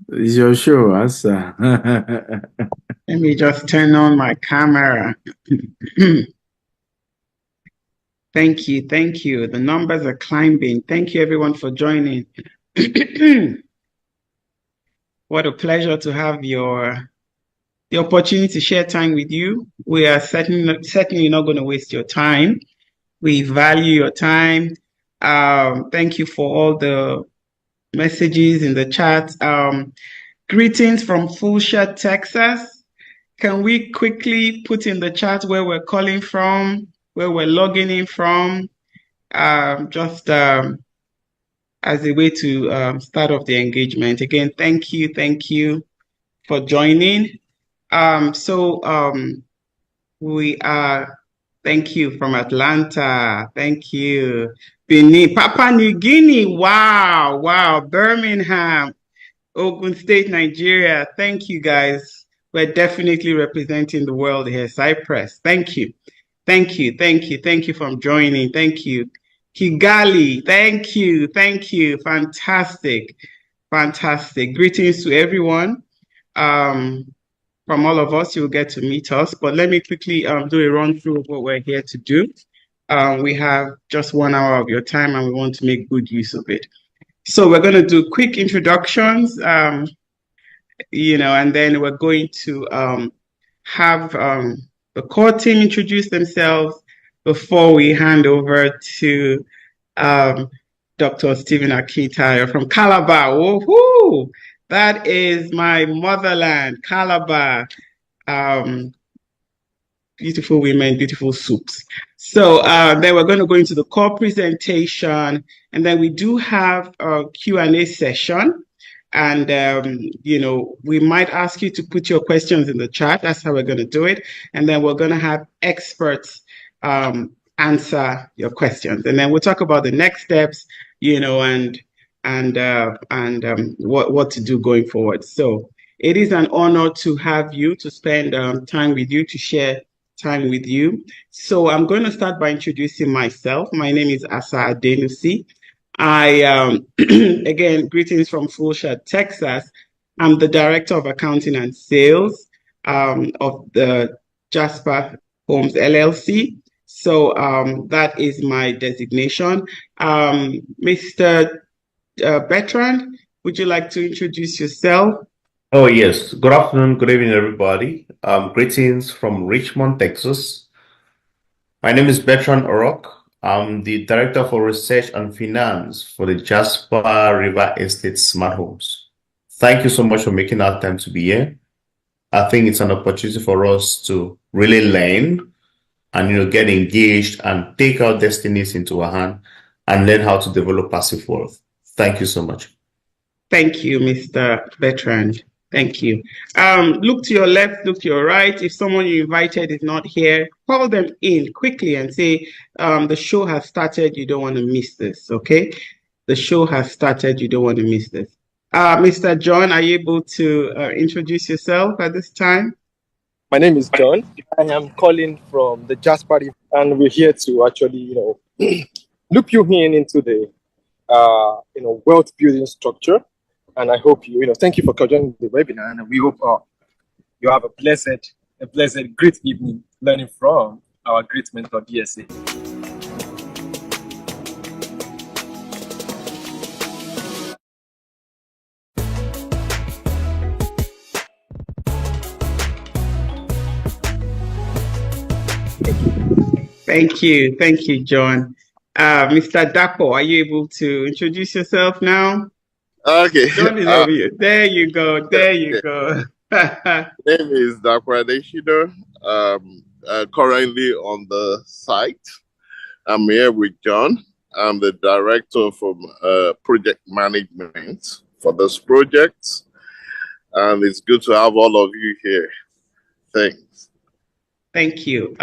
It's your show, Asa. Let me just turn on my camera. Thank you. Thank you. The numbers are climbing. Thank you, everyone, for joining. What a pleasure to have the opportunity to share time with you. We are certainly not going to waste your time. We value your time. Thank you for all the messages in the chat. Greetings from Fulsha, Texas. Can we quickly put in the chat where we're calling from, where we're logging in from, just as a way to start off the engagement? Again, thank you for joining. We are, thank you from Atlanta. Thank you. Benin, Papua New Guinea. Wow. Birmingham, Ogun State, Nigeria. Thank you, guys. We're definitely representing the world here. Cyprus. Thank you. Thank you for joining. Thank you. Kigali. Thank you. Fantastic. Greetings to everyone. From all of us, you'll get to meet us. But let me quickly do a run through of what we're here to do. We have just 1 hour of your time and we want to make good use of it. So we're going to do quick introductions, and then we're going to have the core team introduce themselves before we hand over to Dr. Stephen Akitayo from Calabar. Woohoo! That is my motherland, Calabar. Beautiful women, beautiful soups. So then we're going to go into the core presentation, and then we do have a Q&A session. And, we might ask you to put your questions in the chat. That's how we're going to do it. And then we're going to have experts answer your questions. And then we'll talk about the next steps, and what to do going forward. So it is an honor to have you, to spend time with you, to share time with you. So I'm going to start by introducing myself. My name is Asa Adenusi. I, again, greetings from Fulsha, Texas. I'm the Director of Accounting and Sales of the Jasper Homes LLC. So that is my designation. Mr. Bertrand, would you like to introduce yourself? Oh, yes. Good afternoon, good evening, everybody. Greetings from Richmond, Texas. My name is Bertrand Orok. I'm the Director for Research and Finance for the Jasper River Estate Smart Homes. Thank you so much for making our time to be here. I think it's an opportunity for us to really learn and get engaged and take our destinies into our hand and learn how to develop passive wealth. Thank you so much. Thank you, Mr. Bertrand. Thank you. Look to your left, look to your right. If someone you invited is not here, call them in quickly and say, the show has started, you don't want to miss this, okay? The show has started, you don't want to miss this. Mr. John, are you able to introduce yourself at this time? My name is John. I am calling from the Jasper, and we're here to actually, loop you into the, wealth building structure. And I hope thank you for joining the webinar, and we hope you have a blessed, great evening learning from our great mentor, DSA. Thank you, John. Mr. Dapo, are you able to introduce yourself now? Okay. John is over here. There you go. Name is Dapo Adeshido. Currently on the site. I'm here with John. I'm the director for project management for this project. And it's good to have all of you here. Thanks. Thank you.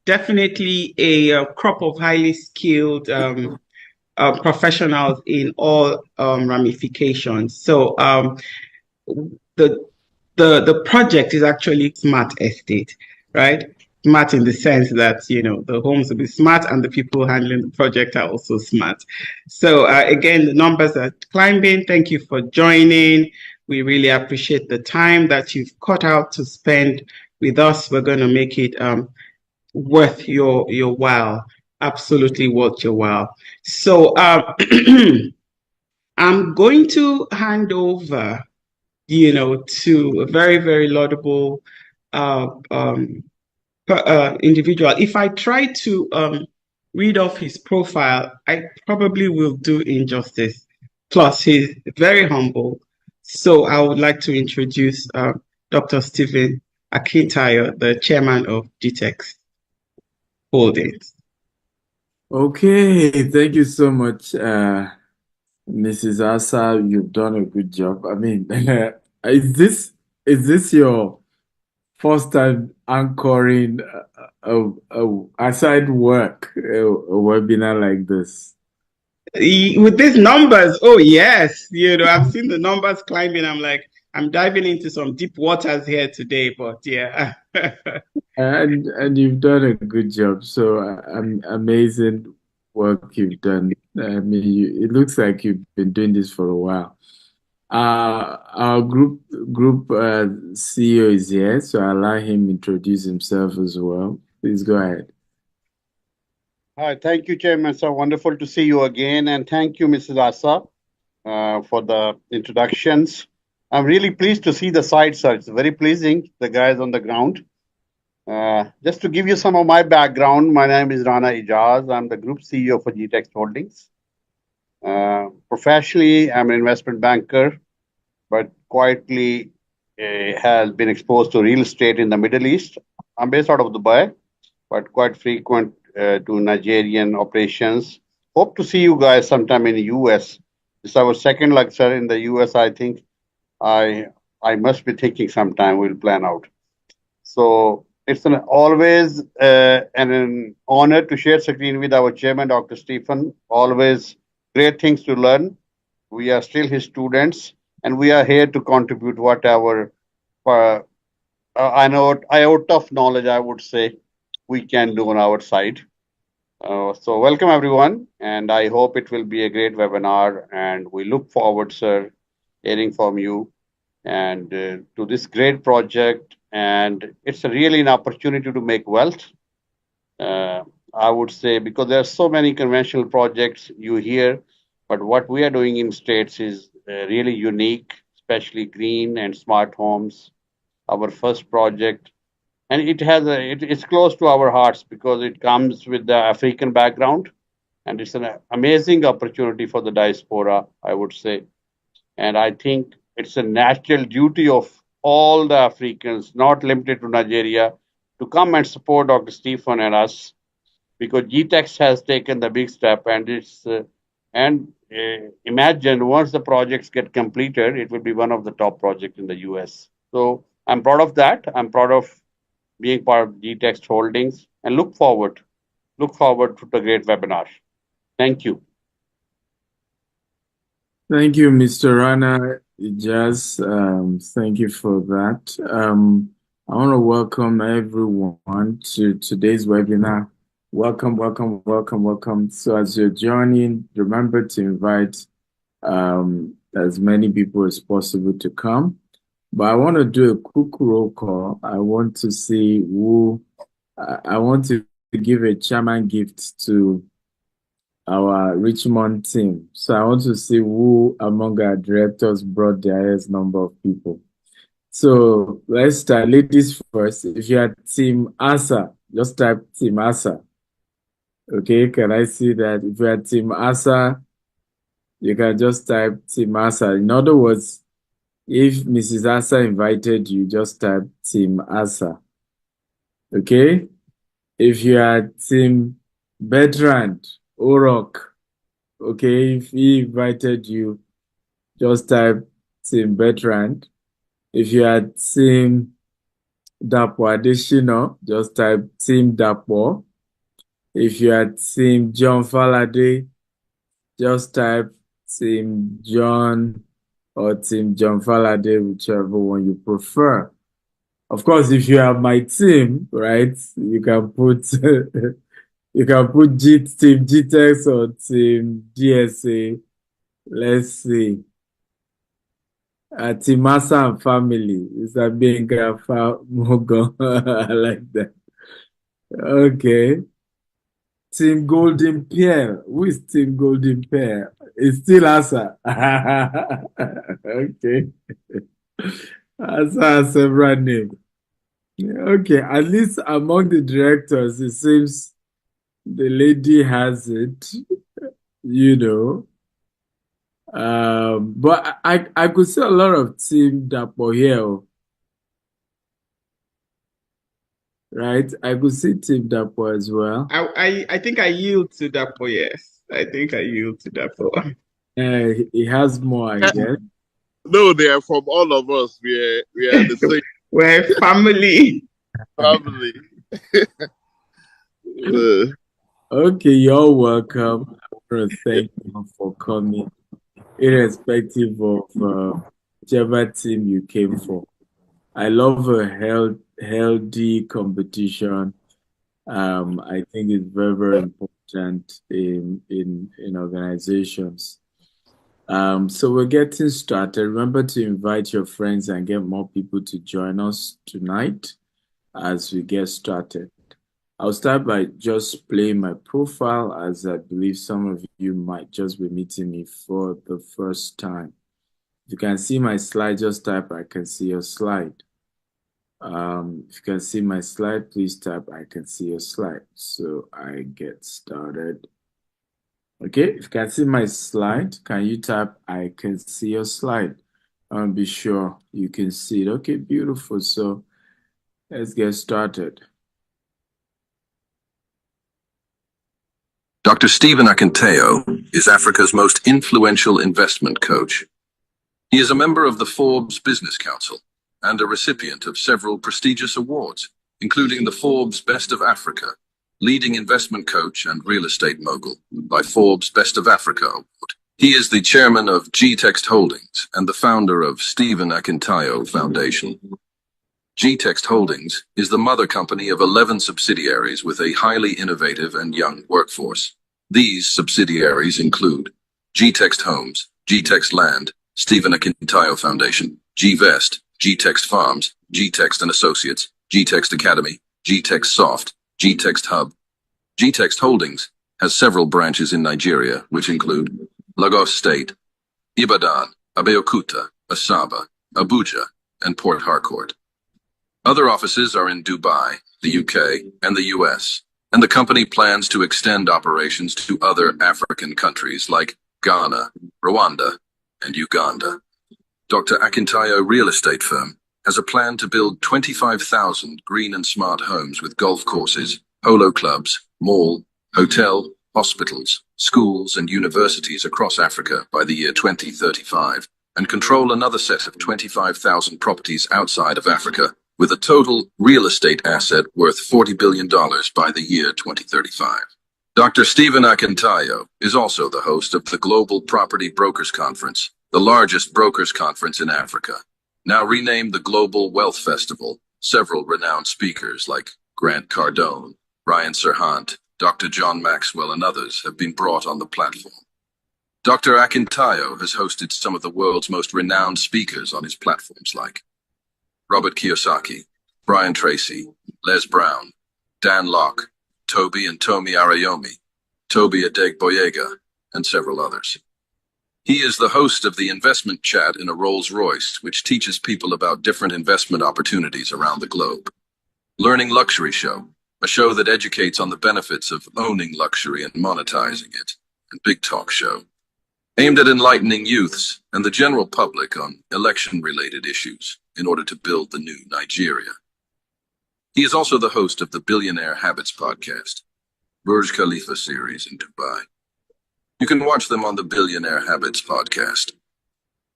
Definitely a crop of highly skilled professionals in all ramifications. So the project is actually Smart Estate, right? smart in the sense that, the homes will be smart and the people handling the project are also smart. So again, the numbers are climbing. Thank you for joining. We really appreciate the time that you've cut out to spend with us. We're going to make it worth your while. Absolutely worth your while. So I'm going to hand over, to a very, very laudable individual. If I try to read off his profile, I probably will do injustice. Plus, he's very humble. So I would like to introduce Dr. Stephen Akintayo, the chairman of GTEx Holdings. Okay, thank you so much, Mrs. Asa. You've done a good job. I mean, is this your first time anchoring aside work a webinar like this? With these numbers, oh yes, I've seen the numbers climbing. I'm like, I'm diving into some deep waters here today, but yeah. And you've done a good job. So amazing work you've done. I mean, it looks like you've been doing this for a while. Our group CEO is here, so I'll allow him introduce himself as well. Please go ahead. Hi, thank you, Chairman. So wonderful to see you again, and thank you, Mrs. Asa, for the introductions. I'm really pleased to see the site, sir. It's very pleasing, the guys on the ground. Just to give you some of my background, my name is Rana Ijaz. I'm the Group CEO for GTEx Holdings. Professionally, I'm an investment banker, but quietly has been exposed to real estate in the Middle East. I'm based out of Dubai, but quite frequent to Nigerian operations. Hope to see you guys sometime in the US. This is our second lecture in the US. I think I must be thinking sometime we'll plan out. So it's always an honor to share screen with our chairman, Dr. Stephen. Always great things to learn. We are still his students, and we are here to contribute whatever I know iota of knowledge, I would say, we can do on our side. So welcome everyone, and I hope it will be a great webinar, and we look forward, sir, hearing from you and to this great project. And it's really an opportunity to make wealth. I would say, because there are so many conventional projects you hear, but what we are doing in States is really unique, especially green and smart homes. Our first project, and it's close to our hearts because it comes with the African background, and it's an amazing opportunity for the diaspora, I would say. And I think it's a natural duty of all the Africans, not limited to Nigeria, to come and support Dr. Stephen and us, because GTEx has taken the big step, and imagine once the projects get completed, it will be one of the top projects in the US. So I'm proud of that. I'm proud of being part of GTEx Holdings, and look forward to the great webinar. Thank you. Thank you, Mr. Rana Ijaz. Thank you for that. I want to welcome everyone to today's webinar. Welcome, welcome, welcome, welcome. So as you're joining, remember to invite as many people as possible to come. But I want to do a quick roll call. I want to see who, I want to give a chairman gift to our Richmond team. So I want to see who among our directors brought the highest number of people. So let's start. Ladies first. If you are Team Asa, just type Team Asa. Okay, can I see that? If you are Team Asa, you can just type Team Asa. In other words, if Mrs. Asa invited you, just type Team Asa. Okay? If you are Team Bertrand Orok, okay, if he invited you, just type Team Bertrand. If you are Team Dapo Adeshino, just type Team Dapo. If you are Team John Falade, just type Team John or Team John Falade, whichever one you prefer. Of course, if you have my team, right, you can put you can put team GTEX or team DSA. Let's see. Team Massa and family. It's a big Mogo. I like that. Okay. Team Golden Pear. Who is Team Golden Pear? It's still Asa. Okay. Asa has several names. Okay, at least among the directors, it seems the lady has it, you know. But I could see a lot of Team Dapo here, oh, right? I could see Team Dapo as well. I think I yield to Dapo, yes. I think I yield to Dapo. He has more, I guess. No, they are from all of us. We are the same We're family. family. Okay, you're welcome. I want to thank you for coming, irrespective of whichever team you came for. I love a healthy competition. I think it's very, very important in organizations. So we're getting started. Remember to invite your friends and get more people to join us tonight as we get started. I'll start by just playing my profile, as I believe some of you might just be meeting me for the first time. If you can see my slide, just type I can see your slide. If you can see my slide, please type I can see your slide. So I get started. Okay, if you can see my slide, can you type I can see your slide? Be sure you can see it. Okay, beautiful. So let's get started. Dr. Stephen Akinteo is Africa's most influential investment coach. He is a member of the Forbes Business Council and a recipient of several prestigious awards, including the Forbes Best of Africa, Leading Investment Coach and Real Estate Mogul by Forbes Best of Africa Award. He is the chairman of GText Holdings and the founder of Stephen Akinteo Foundation. GText Holdings is the mother company of 11 subsidiaries with a highly innovative and young workforce. These subsidiaries include GText Homes, GText Land, Stephen Akinteo Foundation, GVest, GText Farms, GText and Associates, GText Academy, GText Soft, GText Hub. GText Holdings has several branches in Nigeria, which include Lagos State, Ibadan, Abeokuta, Asaba, Abuja, and Port Harcourt. Other offices are in Dubai, the UK, and the US, and the company plans to extend operations to other African countries like Ghana, Rwanda, and Uganda. Dr. Akinteo Real Estate Firm has a plan to build 25,000 green and smart homes with golf courses, polo clubs, mall, hotel, hospitals, schools, and universities across Africa by the year 2035, and control another set of 25,000 properties outside of Africa, with a total real estate asset worth $40 billion by the year 2035. Dr. Stephen Akinteo is also the host of the Global Property Brokers Conference, the largest brokers conference in Africa. Now renamed the Global Wealth Festival, several renowned speakers like Grant Cardone, Ryan Serhant, Dr. John Maxwell, and others have been brought on the platform. Dr. Akinteo has hosted some of the world's most renowned speakers on his platforms like Robert Kiyosaki, Brian Tracy, Les Brown, Dan Locke, Toby and Tomi Arayomi, Toby Adegboyega, and several others. He is the host of the Investment Chat in a Rolls-Royce, which teaches people about different investment opportunities around the globe. Learning Luxury Show, a show that educates on the benefits of owning luxury and monetizing it, and Big Talk Show, aimed at enlightening youths and the general public on election-related issues in order to build the new Nigeria. He is also the host of the Billionaire Habits podcast, Burj Khalifa series in Dubai. You can watch them on the Billionaire Habits podcast.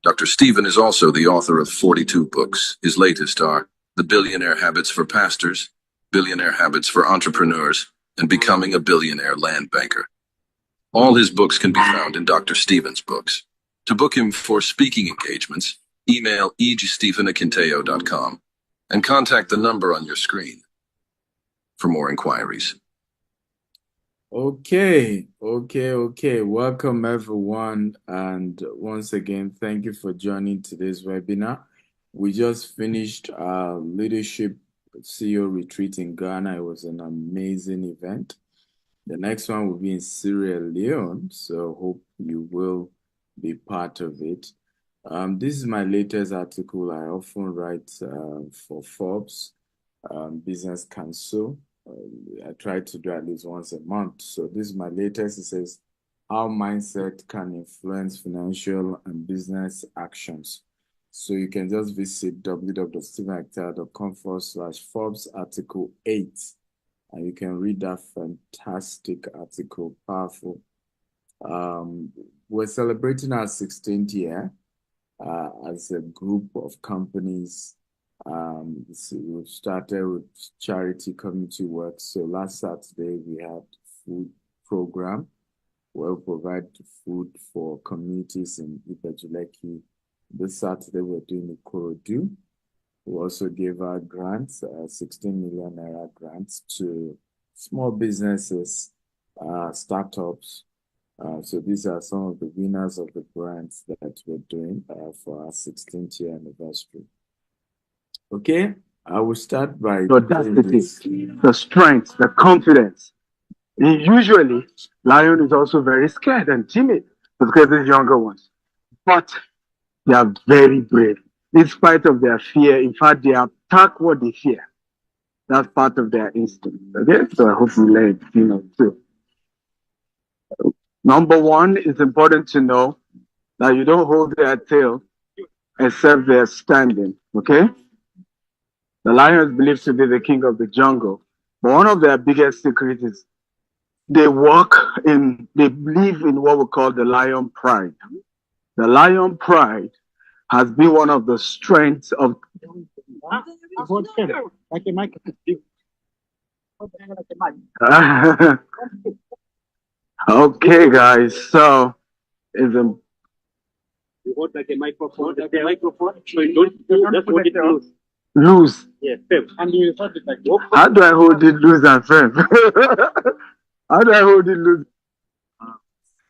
Dr. Stephen is also the author of 42 books. His latest are The Billionaire Habits for Pastors, Billionaire Habits for Entrepreneurs, and Becoming a Billionaire Land Banker. All his books can be found in Dr. Stephen's books. To book him for speaking engagements, email egstephenakinteo.com and contact the number on your screen for more inquiries. Okay. Welcome, everyone. And once again, thank you for joining today's webinar. We just finished our leadership CEO retreat in Ghana. It was an amazing event. The next one will be in Sierra Leone, so hope you will be part of it. This is my latest article. I often write for Forbes Business Council. I try to do at least once a month. So this is my latest. It says, how mindset can influence financial and business actions. So you can just visit www.stephenactel.com/Forbes article 8. And you can read that fantastic article, powerful. We're celebrating our 16th year as a group of companies. So we started with charity community work. So last Saturday, we had food program where we provide food for communities in Ibejuleki. This Saturday, we're doing Ikorodu. We also gave out grants, 16 million naira grants to small businesses, startups. So these are some of the winners of the grants that we're doing for our 16th year anniversary. Okay, I will start by the audacity, the strength, the confidence. Usually, lion is also very scared and timid because these younger ones, but they are very brave. In spite of their fear, in fact, they attack what they fear. That's part of their instinct. Okay, so I hope you learn, too. Number one, it's important to know that you don't hold their tail except they're standing. Okay. The lion is believed to be the king of the jungle, but one of their biggest secrets is they believe in what we call the lion pride. The lion pride has been one of the strengths of. Okay, guys, so is a. You hold like a microphone, so you don't just hold it loose. Loose. Yeah, firm. And you hold it like. How do I hold it loose and firm? How do I hold it loose?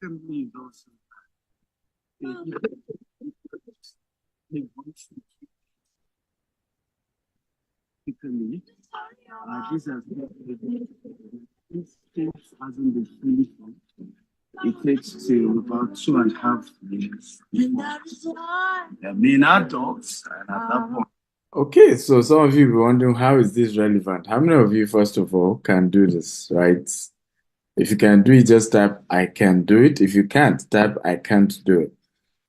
Simply is also. This hasn't been fully formed. It takes till about 2.5 years. They're being adults, and at that point. Okay, so some of you will be wondering, how is this relevant? How many of you, first of all, can do this, right? If you can do it, just type, I can do it. If you can't, type, I can't do it.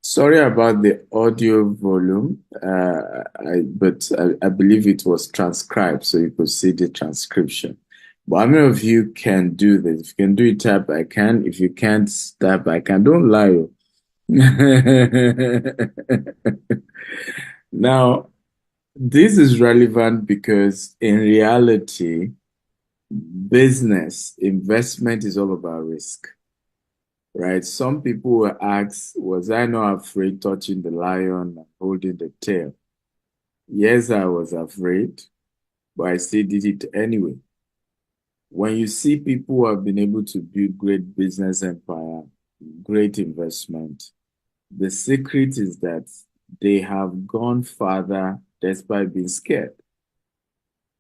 Sorry about the audio volume, but I believe it was transcribed, so you could see the transcription. But how many of you can do this? If you can do it, type, I can. If you can't, type, I can. Don't lie. Now, this is relevant because in reality, business investment is all about risk, right? Some people will ask, was I not afraid touching the lion and holding the tail? Yes, I was afraid, but I still did it anyway. When you see people who have been able to build great business empire, great investment, the secret is that they have gone farther despite being scared.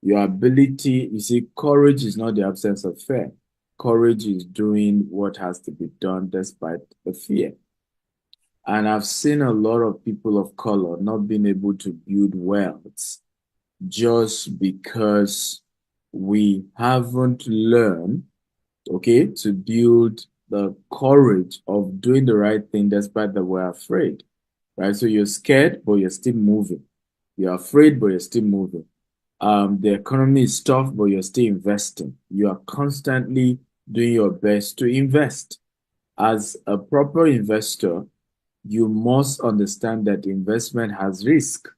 Your ability, you see, courage is not the absence of fear. Courage is doing what has to be done despite the fear. And I've seen a lot of people of color not being able to build wealth just because we haven't learned, okay, to build the courage of doing the right thing despite that we're afraid, right? So you're scared, but you're still moving. You're afraid, but you're still moving. The economy is tough, but you're still investing. You are constantly doing your best to invest. As a proper investor, you must understand that investment has risk,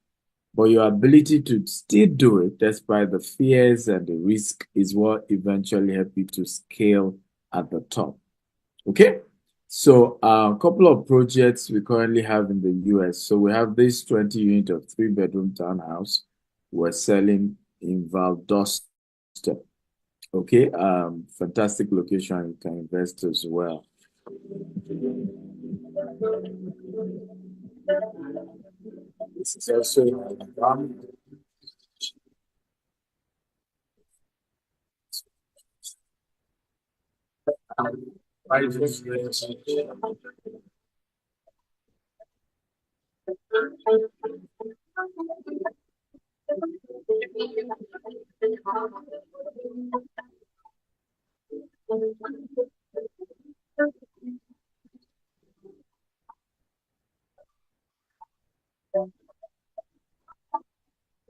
but your ability to still do it despite the fears and the risk is what eventually help you to scale at the top. Okay? So a couple of projects we currently have in the US. So we have this 20 unit of 3-bedroom townhouse we're selling in Valdosta. Okay, fantastic location. You can invest as well. This is also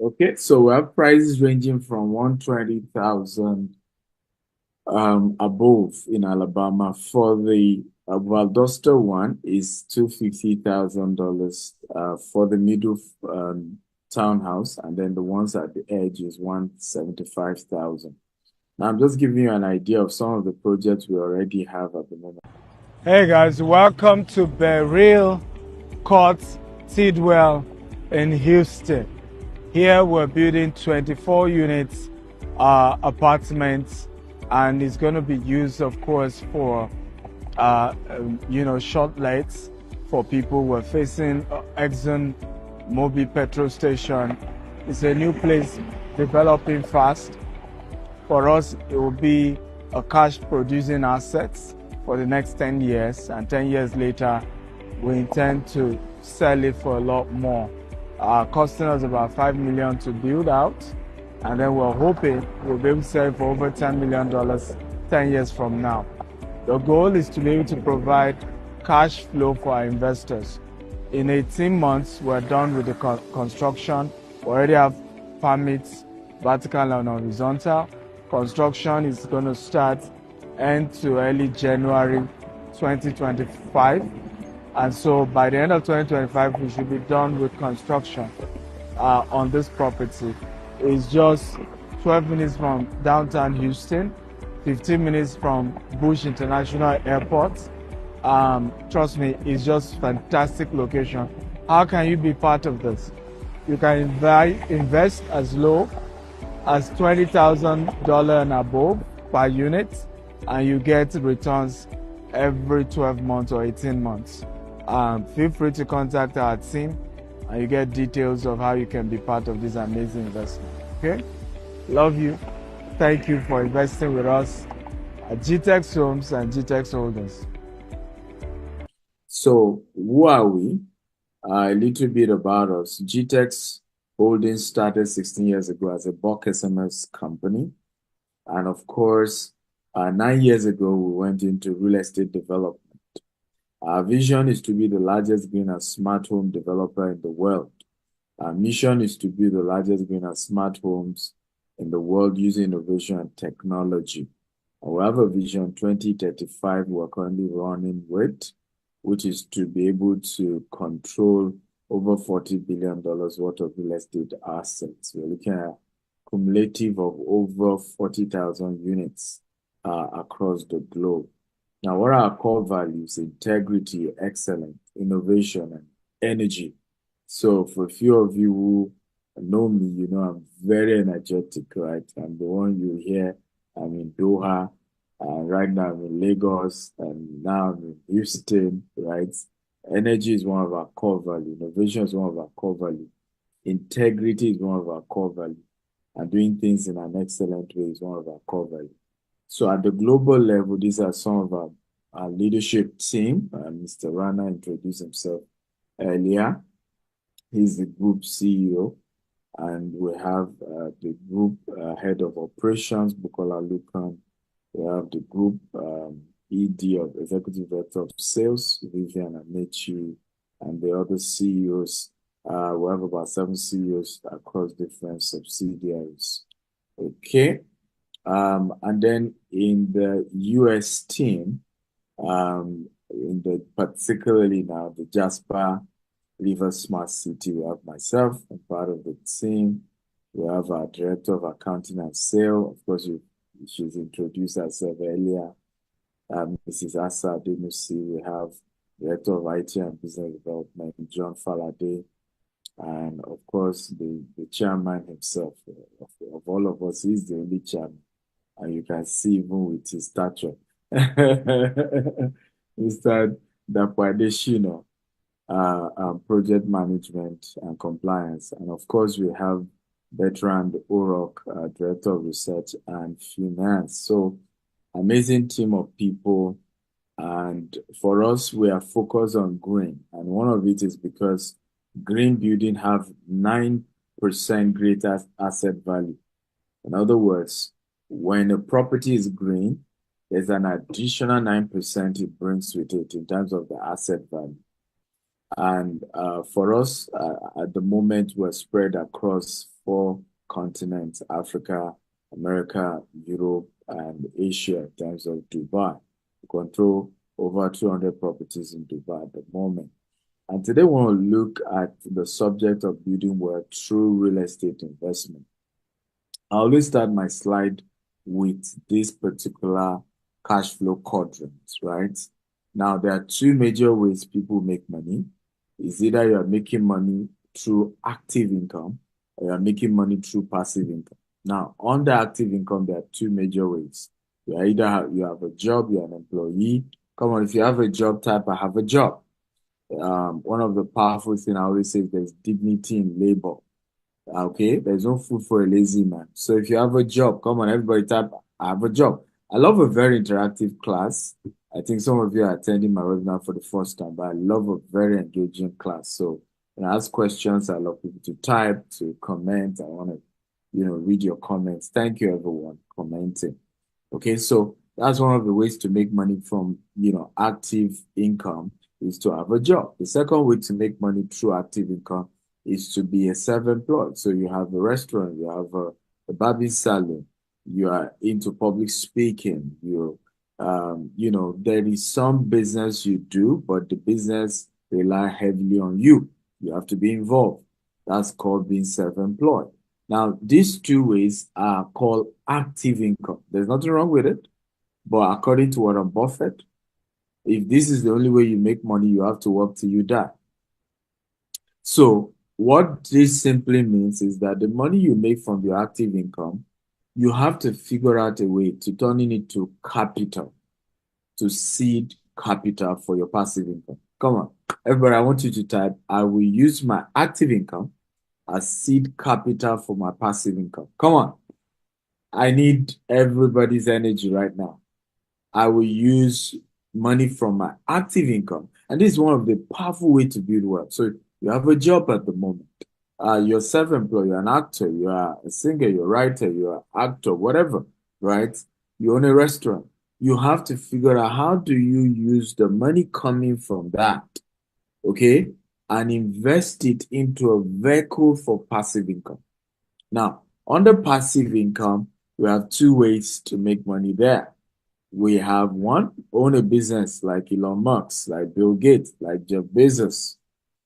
okay, so we have prices ranging from 120,000 above in Alabama. For the Valdosta one is $250,000 for the middle townhouse, and then the ones at the edge is 175,000. Now I'm just giving you an idea of some of the projects we already have at the moment. Hey guys, welcome to Beryl Court Tidwell in Houston. Here we're building 24 units apartments, and it's going to be used, of course, for short lights for people who are facing Exxon Mobil petrol station. It's a new place developing fast. For us, it will be a cash producing assets for the next 10 years, and 10 years later, we intend to sell it for a lot more. Costing us about $5 million to build out, and then we're hoping we'll be able to sell it for over $10 million 10 years from now. The goal is to be able to provide cash flow for our investors. In 18 months, we're done with the construction. We already have permits, vertical and horizontal. Construction is going to start end to early January 2025. And so by the end of 2025, we should be done with construction on this property. It's just 12 minutes from downtown Houston, 15 minutes from Bush International Airport. Trust me, it's just fantastic location. How can you be part of this? You can invest as low as $20,000 and above per unit, and you get returns every 12 months or 18 months. Feel free to contact our team, and you get details of how you can be part of this amazing investment. Okay? Love you. Thank you for investing with us at GTEX Homes and GTEX Holdings. So who are we? A little bit about us. GTEX Holdings started 16 years ago as a bulk SMS company. And of course, 9 years ago, we went into real estate development. Our vision is to be the largest green and smart home developer in the world. Our mission is to be the largest green and smart homes in the world using innovation and technology. And we have a vision 2035 we're currently running with, which is to be able to control over $40 billion worth of real estate assets. We're looking at cumulative of over 40,000 units across the globe. Now, what are our core values? Integrity, excellence, innovation, and energy. So for a few of you who know me, you know I'm very energetic, right? I'm the one you hear. I'm in Doha, right now I'm in Lagos, and now I'm in Houston, right? Energy is one of our core values. Innovation is one of our core values. Integrity is one of our core values. And doing things in an excellent way is one of our core values. So at the global level, these are some of our leadership team. Mr. Rana introduced himself earlier. He's the group CEO. And we have the group head of operations, Bukola Lukan. We have the group ED of Executive Director of Sales, Vivian Amechi, and the other CEOs. We have about 7 CEOs across different subsidiaries. Okay. And then in the US team, particularly now the Jasper River Smart City, we have myself, I'm part of the team. We have our Director of Accounting and Sale. Of course, she's introduced herself earlier. Mrs. Asa Adenusi. We have Director of IT and Business Development, John Faladay. And of course, the chairman himself of all of us, he's the only chairman. And you can see even with his stature. Mr. Dapadeshino, project management and compliance. And of course, we have Bertrand Orok, Director of Research and Finance. So, amazing team of people. And for us, we are focused on green. And one of it is because green building have 9% greater asset value. In other words, when a property is green, there's an additional 9% it brings with it in terms of the asset value. And for us, at the moment, we're spread across 4 continents: Africa, America, Europe, and Asia in terms of Dubai. We control over 200 properties in Dubai at the moment. And today, we want to look at the subject of building wealth through real estate investment. I always start my slide with this particular cash flow quadrant, right? Now, there are 2 major ways people make money. It's either you're making money through active income or you're making money through passive income. Now, on the active income, there are 2 major ways. You either you have a job, you're an employee. Come on, if you have a job, type I have a job. One of the powerful things I always say is there's dignity in labor. Okay, there's no food for a lazy man. So if you have a job, come on, everybody type, I have a job. I love a very interactive class. I think some of you are attending my webinar for the first time, but I love a very engaging class. So when I ask questions, I love people to type, to comment. I want to, read your comments. Thank you, everyone, commenting. Okay, so that's one of the ways to make money from, active income is to have a job. The second way to make money through active income is to be a self-employed. So you have a restaurant, you have a barber salon, you are into public speaking, there is some business you do, but the business rely heavily on you. You have to be involved. That's called being self-employed. Now, these 2 ways are called active income. There's nothing wrong with it, but according to Warren Buffett, if this is the only way you make money, you have to work till you die. So what this simply means is that the money you make from your active income, you have to figure out a way to turn it into capital, to seed capital for your passive income. Come on, everybody, I want you to type, I will use my active income as seed capital for my passive income. Come on. I need everybody's energy right now. I will use money from my active income. And this is one of the powerful ways to build wealth. So you have a job at the moment. You're self-employed, you're an actor, you are a singer, you're a writer, you're an actor, whatever, right? You own a restaurant. You have to figure out how do you use the money coming from that, okay, and invest it into a vehicle for passive income. Now, under passive income, we have 2 ways to make money there. We have one, own a business like Elon Musk, like Bill Gates, like Jeff Bezos,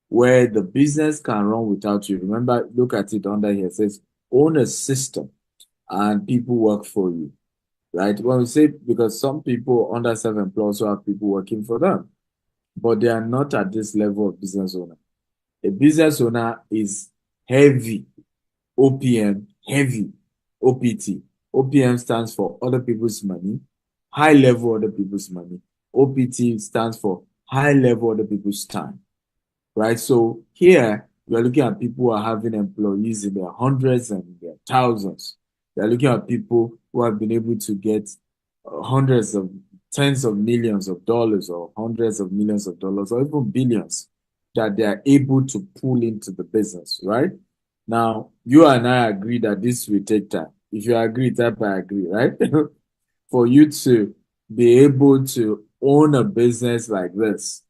where the business can run without you. Remember, look at it under here. It says, own a system and people work for you, right? When we say, because some people under self-employed also have people working for them, but they are not at this level of business owner. A business owner is heavy, OPM, heavy, OPT. OPM stands for other people's money, high level other people's money. OPT stands for high level other people's time, right? So here we are looking at people who are having employees in their hundreds and their thousands. We are looking at people who have been able to get hundreds of tens of millions of dollars or hundreds of millions of dollars or even billions that they are able to pull into the business, right? Now, you and I agree that this will take time. If you agree, type I agree, right? For you to be able to own a business like this,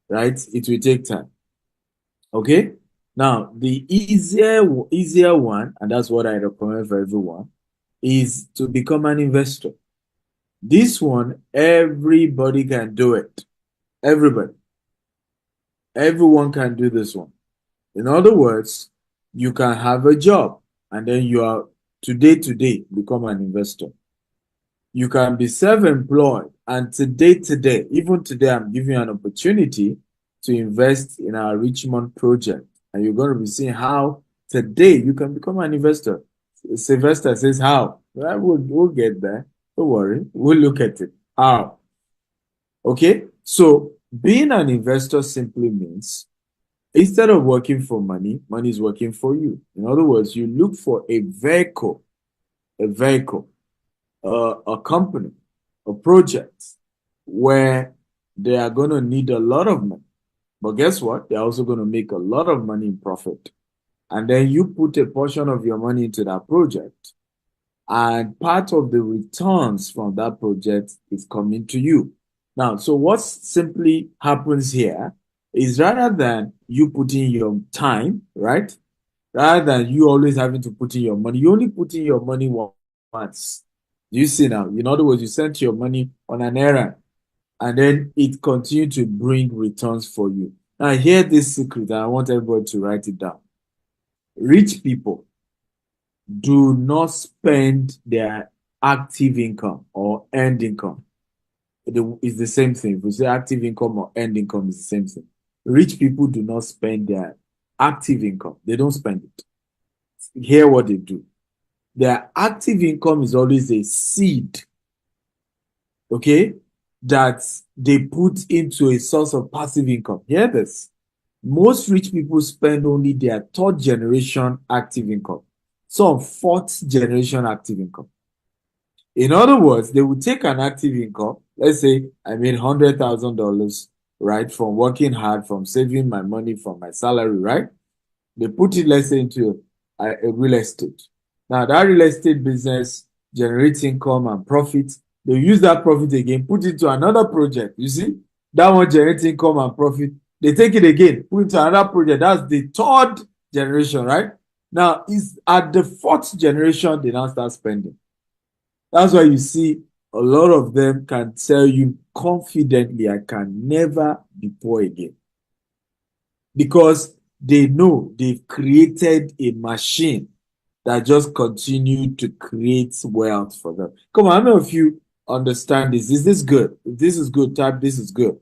right? It will take time. Okay? Now, the easier one, and that's what I recommend for everyone, is to become an investor. This one, everybody can do it. Everybody. Everyone can do this one. In other words, you can have a job and then you are today become an investor. You can be self-employed and today, even today, I'm giving you an opportunity to invest in our Richmond project. And you're going to be seeing how today you can become an investor. Sylvester says how. Well, we'll get there. Don't worry. We'll look at it. How? Okay. So being an investor simply means instead of working for money, money is working for you. In other words, you look for a vehicle, a company, a project where they are going to need a lot of money. But guess what? They're also going to make a lot of money in profit. And then you put a portion of your money into that project. And part of the returns from that project is coming to you. Now, so what simply happens here is rather than you putting your time, right? Rather than you always having to put in your money, you only put in your money once. You see now, in other words, you sent your money on an errand and then it continued to bring returns for you. Now, hear this secret, and I want everybody to write it down. Rich people do not spend their active income or earned income. It's the same thing. If we say active income or earned income, is the same thing. Rich people do not spend their active income. They don't spend it. Hear what they do. Their active income is always a seed, okay, that they put into a source of passive income. Hear this. Most rich people spend only their third generation active income, some fourth generation active income. In other words, they will take an active income. Let's say I made $100,000, right, from working hard, from saving my money from my salary, right? They put it, let's say, into a real estate. Now, that real estate business generates income and profit. They use that profit again, put it to another project. You see, that one generates income and profit. They take it again, put it to another project. That's the third generation, right? Now, it's at the fourth generation they now start spending. That's why you see a lot of them can tell you confidently, I can never be poor again. Because they know they've created a machine that just continued to create wealth for them. Come on, how many of you understand this? Is this good? If this is good, type this is good.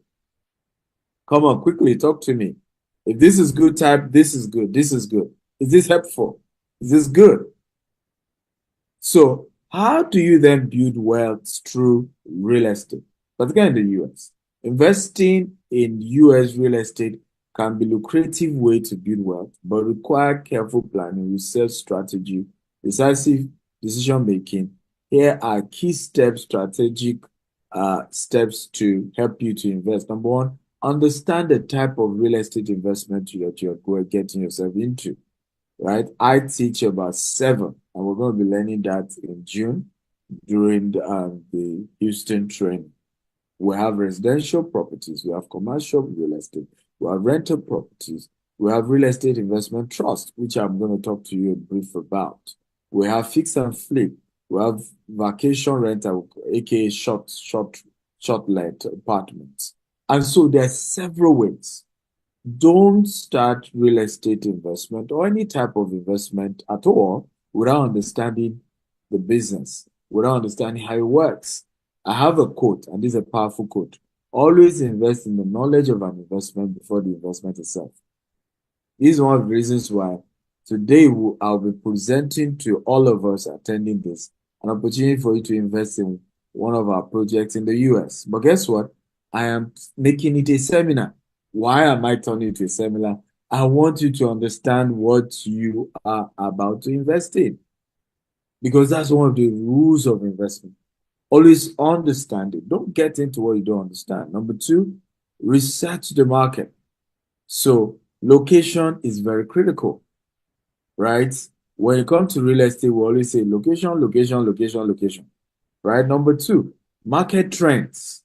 Come on, quickly, talk to me. If this is good, type this is good. This is good. Is this helpful? Is this good? So, how do you then build wealth through real estate, particularly in the US? Investing in US real estate can be a lucrative way to build wealth, but require careful planning, research strategy, decisive decision making. Here are key steps, strategic steps to help you to invest. Number one, understand the type of real estate investment that you're getting yourself into, right? I teach about 7, and we're going to be learning that in June during the Houston training. We have residential properties, we have commercial real estate, we have rental properties, we have real estate investment trust, which I'm going to talk to you a brief about. We have fix and flip, we have vacation rental, aka short-let apartments. And so there are several ways. Don't start real estate investment or any type of investment at all without understanding the business, without understanding how it works. I have a quote, and this is a powerful quote. Always invest in the knowledge of an investment before the investment itself. This is one of the reasons why today I'll be presenting to all of us attending this an opportunity for you to invest in one of our projects in the US. But guess what? I am making it a seminar. Why am I turning it to a seminar? I want you to understand what you are about to invest in. Because that's one of the rules of investment. Always understand it. Don't get into what you don't understand. Number 2, research the market. So location is very critical, right? When it comes to real estate, we always say location, location, location, location, right? Number 2, market trends.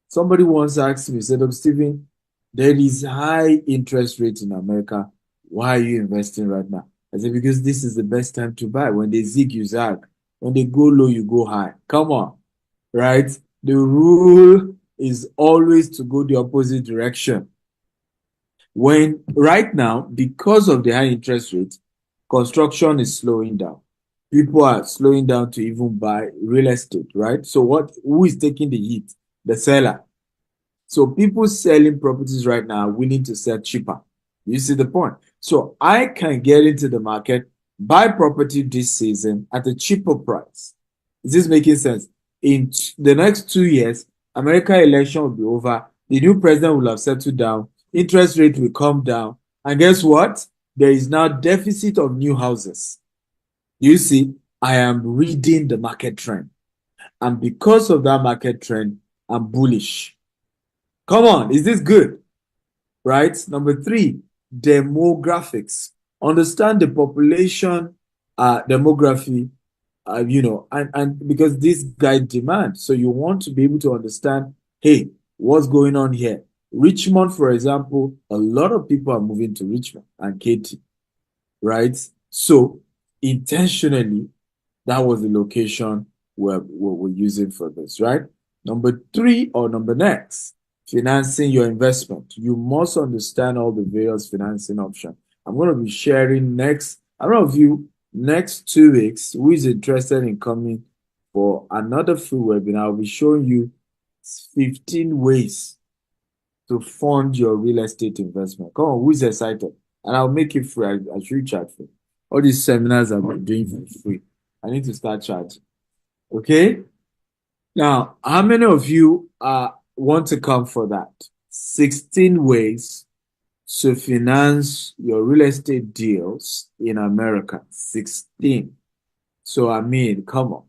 Somebody once asked me, said, Stephen, there is high interest rate in America. Why are you investing right now? I said, because this is the best time to buy. When they zig, you zag. When they go low, you go high. Come on, right? The rule is always to go the opposite direction. When right now, because of the high interest rate, construction is slowing down. People are slowing down to even buy real estate, right? So who is taking the hit? The seller. So people selling properties right now are willing to sell cheaper. You see the point? So I can get into the market, buy property this season at a cheaper price. Is this making sense? In the next 2 years, American election will be over. The new president will have settled down. Interest rate will come down. And guess what? There is now deficit of new houses. You see, I am reading the market trend. And because of that market trend, I'm bullish. Come on, is this good? Right? Number three, demographics. Understand the population demography, and because this guide demand. So you want to be able to understand, hey, what's going on here? Richmond, for example, a lot of people are moving to Richmond and Katy, right? So intentionally, that was the location we're using for this, right? Number three, or number next, financing your investment. You must understand all the various financing options. I'm going to be sharing next, I don't know if you, next 2 weeks, who is interested in coming for another free webinar. I'll be showing you 15 ways to fund your real estate investment. Come on, who is excited? And I'll make it free. I should charge for all these seminars I've been doing for free. I need to start charging. Okay? Now, how many of you want to come for that? 16 ways to finance your real estate deals in America. 16. So, I mean, come on.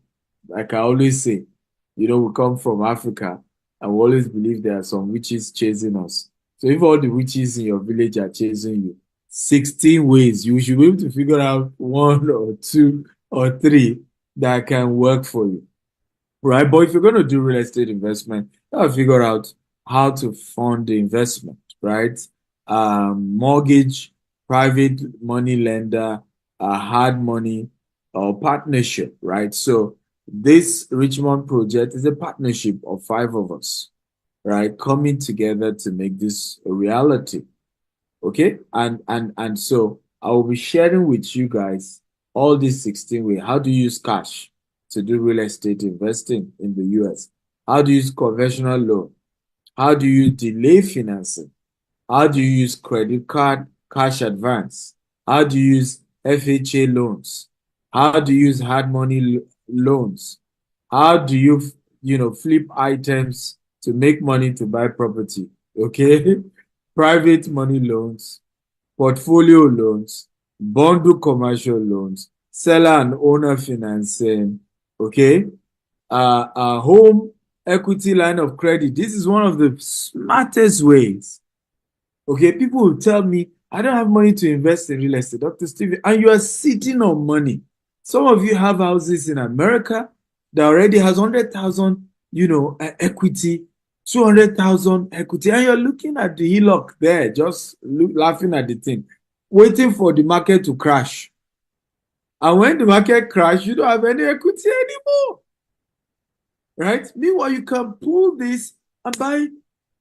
Like I always say, we come from Africa and we always believe there are some witches chasing us. So, if all the witches in your village are chasing you, 16 ways, you should be able to figure out one or two or three that can work for you, right? But if you're going to do real estate investment, you gotta figure out how to fund the investment, right? Mortgage, private money lender, hard money, or partnership, right? So this Richmond project is a partnership of 5 of us, right, coming together to make this a reality. Okay, and so I will be sharing with you guys all these 16 ways. How do you use cash to do real estate investing in the US? How do you use conventional loan? How do you delay financing? How do you use credit card cash advance? How do you use FHA loans? How do you use hard money loans? How do you flip items to make money to buy property? Okay, private money loans, portfolio loans, bundle commercial loans, seller and owner financing, okay? Home equity line of credit. This is one of the smartest ways. Okay, people will tell me, I don't have money to invest in real estate, Dr. Stevie, and you are sitting on money. Some of you have houses in America that already has 100,000, equity, 200,000 equity, and you're looking at the HELOC there, just laughing at the thing, waiting for the market to crash. And when the market crashes, you don't have any equity anymore, right? Meanwhile, you can pull this and buy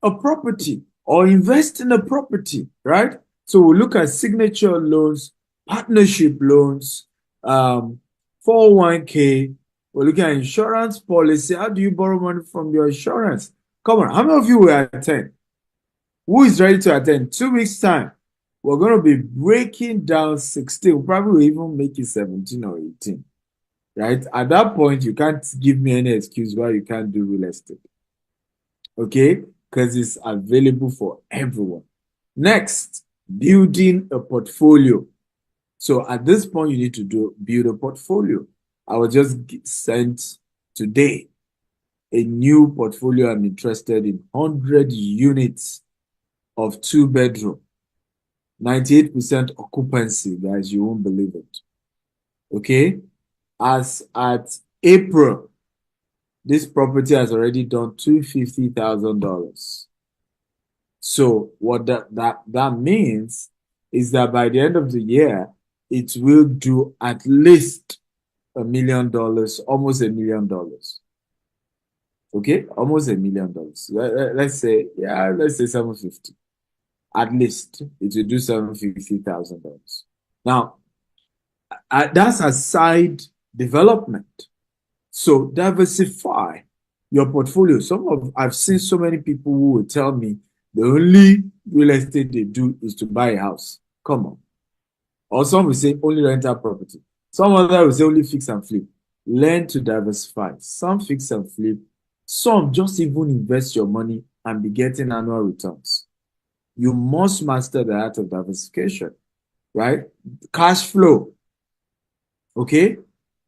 a property or invest in a property, right? So we'll look at signature loans, partnership loans, 401k. We're looking at insurance policy. How do you borrow money from your insurance? Come on, how many of you will attend? Who is ready to attend? 2 weeks' time, we're going to be breaking down 16. We'll probably even make it 17 or 18, right? At that point, you can't give me any excuse why you can't do real estate, okay? Because it's available for everyone. Next, building a portfolio. So at this point, you need to build a portfolio. I was just sent today a new portfolio. I'm interested in 100 units of 2-bedroom, 98% occupancy, guys. You won't believe it. Okay, as at April, this property has already done $250,000. So what that means is that by the end of the year, it will do at least $1 million, almost $1 million. Okay, almost $1 million. Let's say 750. At least it will do $750,000. Now, that's a side development. So diversify your portfolio. I've seen so many people who will tell me the only real estate they do is to buy a house. Come on. Or some will say only rental property. Some other will say only fix and flip. Learn to diversify. Some fix and flip. Some just even invest your money and be getting annual returns. You must master the art of diversification, right? Cash flow. Okay?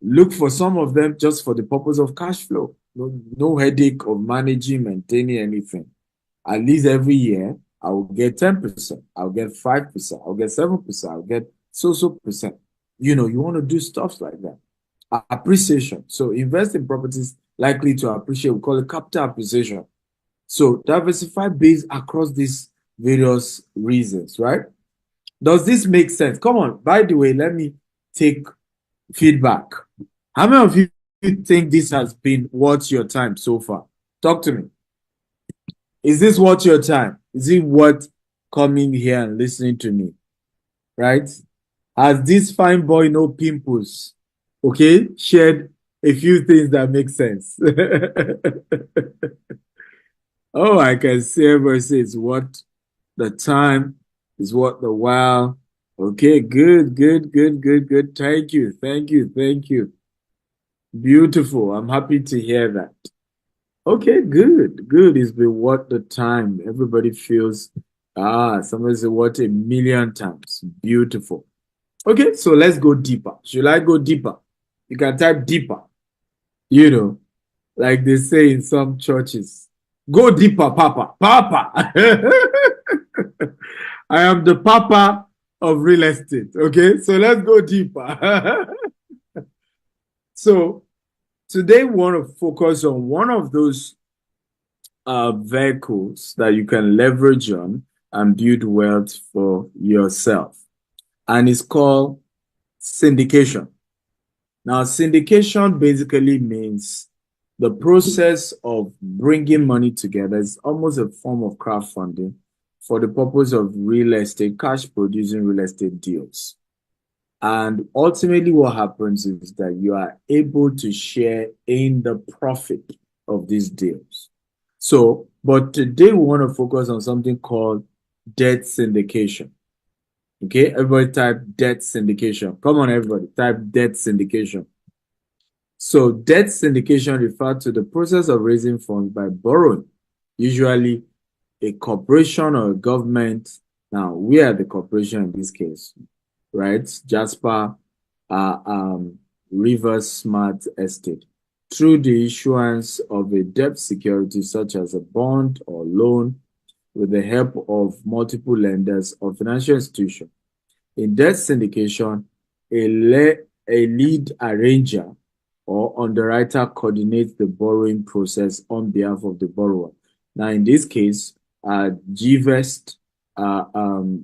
Look for some of them just for the purpose of cash flow. No headache of managing, maintaining anything. At least every year, I will get 10%, I'll get 5%, I'll get 7%, I'll get so percent. You know, you want to do stuff like that. Appreciation. So invest in properties likely to appreciate. We call it capital appreciation. So diversify based across these various reasons, right? Does this make sense? Come on. By the way, let me take feedback. How many of you think this has been worth your time so far? Talk to me. Is this worth your time? Is it worth coming here and listening to me? Right? Has this fine boy, no pimples, okay, shared a few things that make sense? Oh, I can see everybody say it's worth the time, is worth the while. Okay, good. Thank you. Beautiful. I'm happy to hear that. Okay, good. It's been worth the time. Everybody feels, somebody said what a million times. Beautiful. Okay, so let's go deeper. Should I go deeper? You can type deeper. You know, like they say in some churches. Go deeper, Papa. Papa. I am the Papa of real estate. Okay, so let's go deeper. So today we want to focus on one of those vehicles that you can leverage on and build wealth for yourself. And it's called syndication. Now, syndication basically means the process of bringing money together. It's almost a form of crowdfunding for the purpose of real estate, cash producing real estate deals. And ultimately what happens is that you are able to share in the profit of these deals. So, but today we want to focus on something called debt syndication. Okay, everybody type debt syndication. Come on, everybody, type debt syndication. So debt syndication refers to the process of raising funds by borrowing, usually a corporation or a government. Now, we are the corporation in this case, right? Jasper Rivers Smart Estate, through the issuance of a debt security such as a bond or loan with the help of multiple lenders or financial institutions. In debt syndication, a lead arranger or underwriter coordinates the borrowing process on behalf of the borrower. Now, in this case, GVest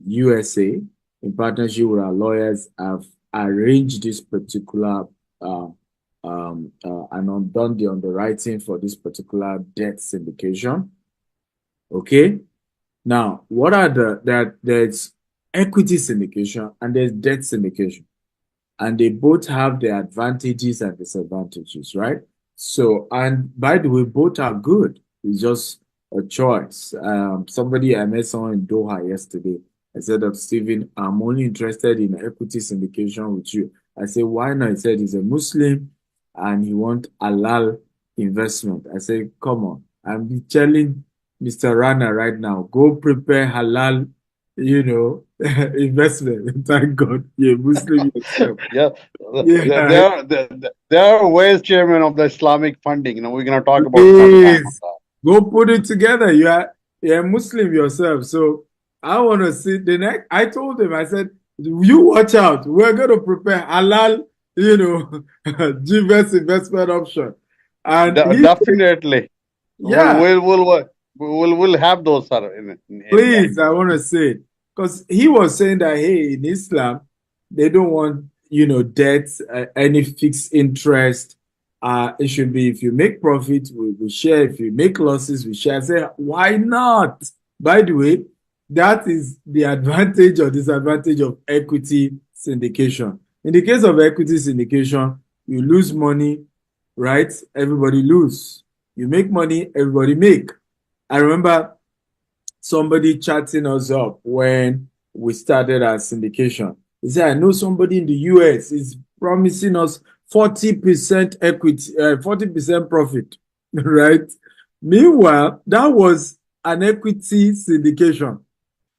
USA, in partnership with our lawyers, have arranged this particular and done the underwriting for this particular debt syndication. Okay. Now, what are there's equity syndication and there's debt syndication. And they both have their advantages and disadvantages, right? So, and by the way, both are good. It's just a choice. Somebody, I met someone in Doha yesterday. I said, Stephen, I'm only interested in equity syndication with you. I said, why not? He said he's a Muslim and he wants halal investment. I said, come on. I'm telling Mr. Rana right now, go prepare halal, investment. Thank God you're Muslim yourself. Yeah, Yeah. they are vice chairman of the Islamic funding. We're going to talk about Please sometime. go put it together. You're a Muslim yourself. So I want to see the next. I told him, I said, you watch out. We're going to prepare halal, GVS investment option. And Definitely. yeah. We'll have those, sir. Please, I want to say it. Because he was saying that, hey, in Islam, they don't want, debt, any fixed interest. It should be if you make profit, we share. If you make losses, we share. I say, why not? By the way, that is the advantage or disadvantage of equity syndication. In the case of equity syndication, you lose money, right? Everybody lose. You make money, everybody make. I remember somebody chatting us up when we started our syndication. He said, I know somebody in the US is promising us 40% equity, 40% profit, right? Meanwhile, that was an equity syndication.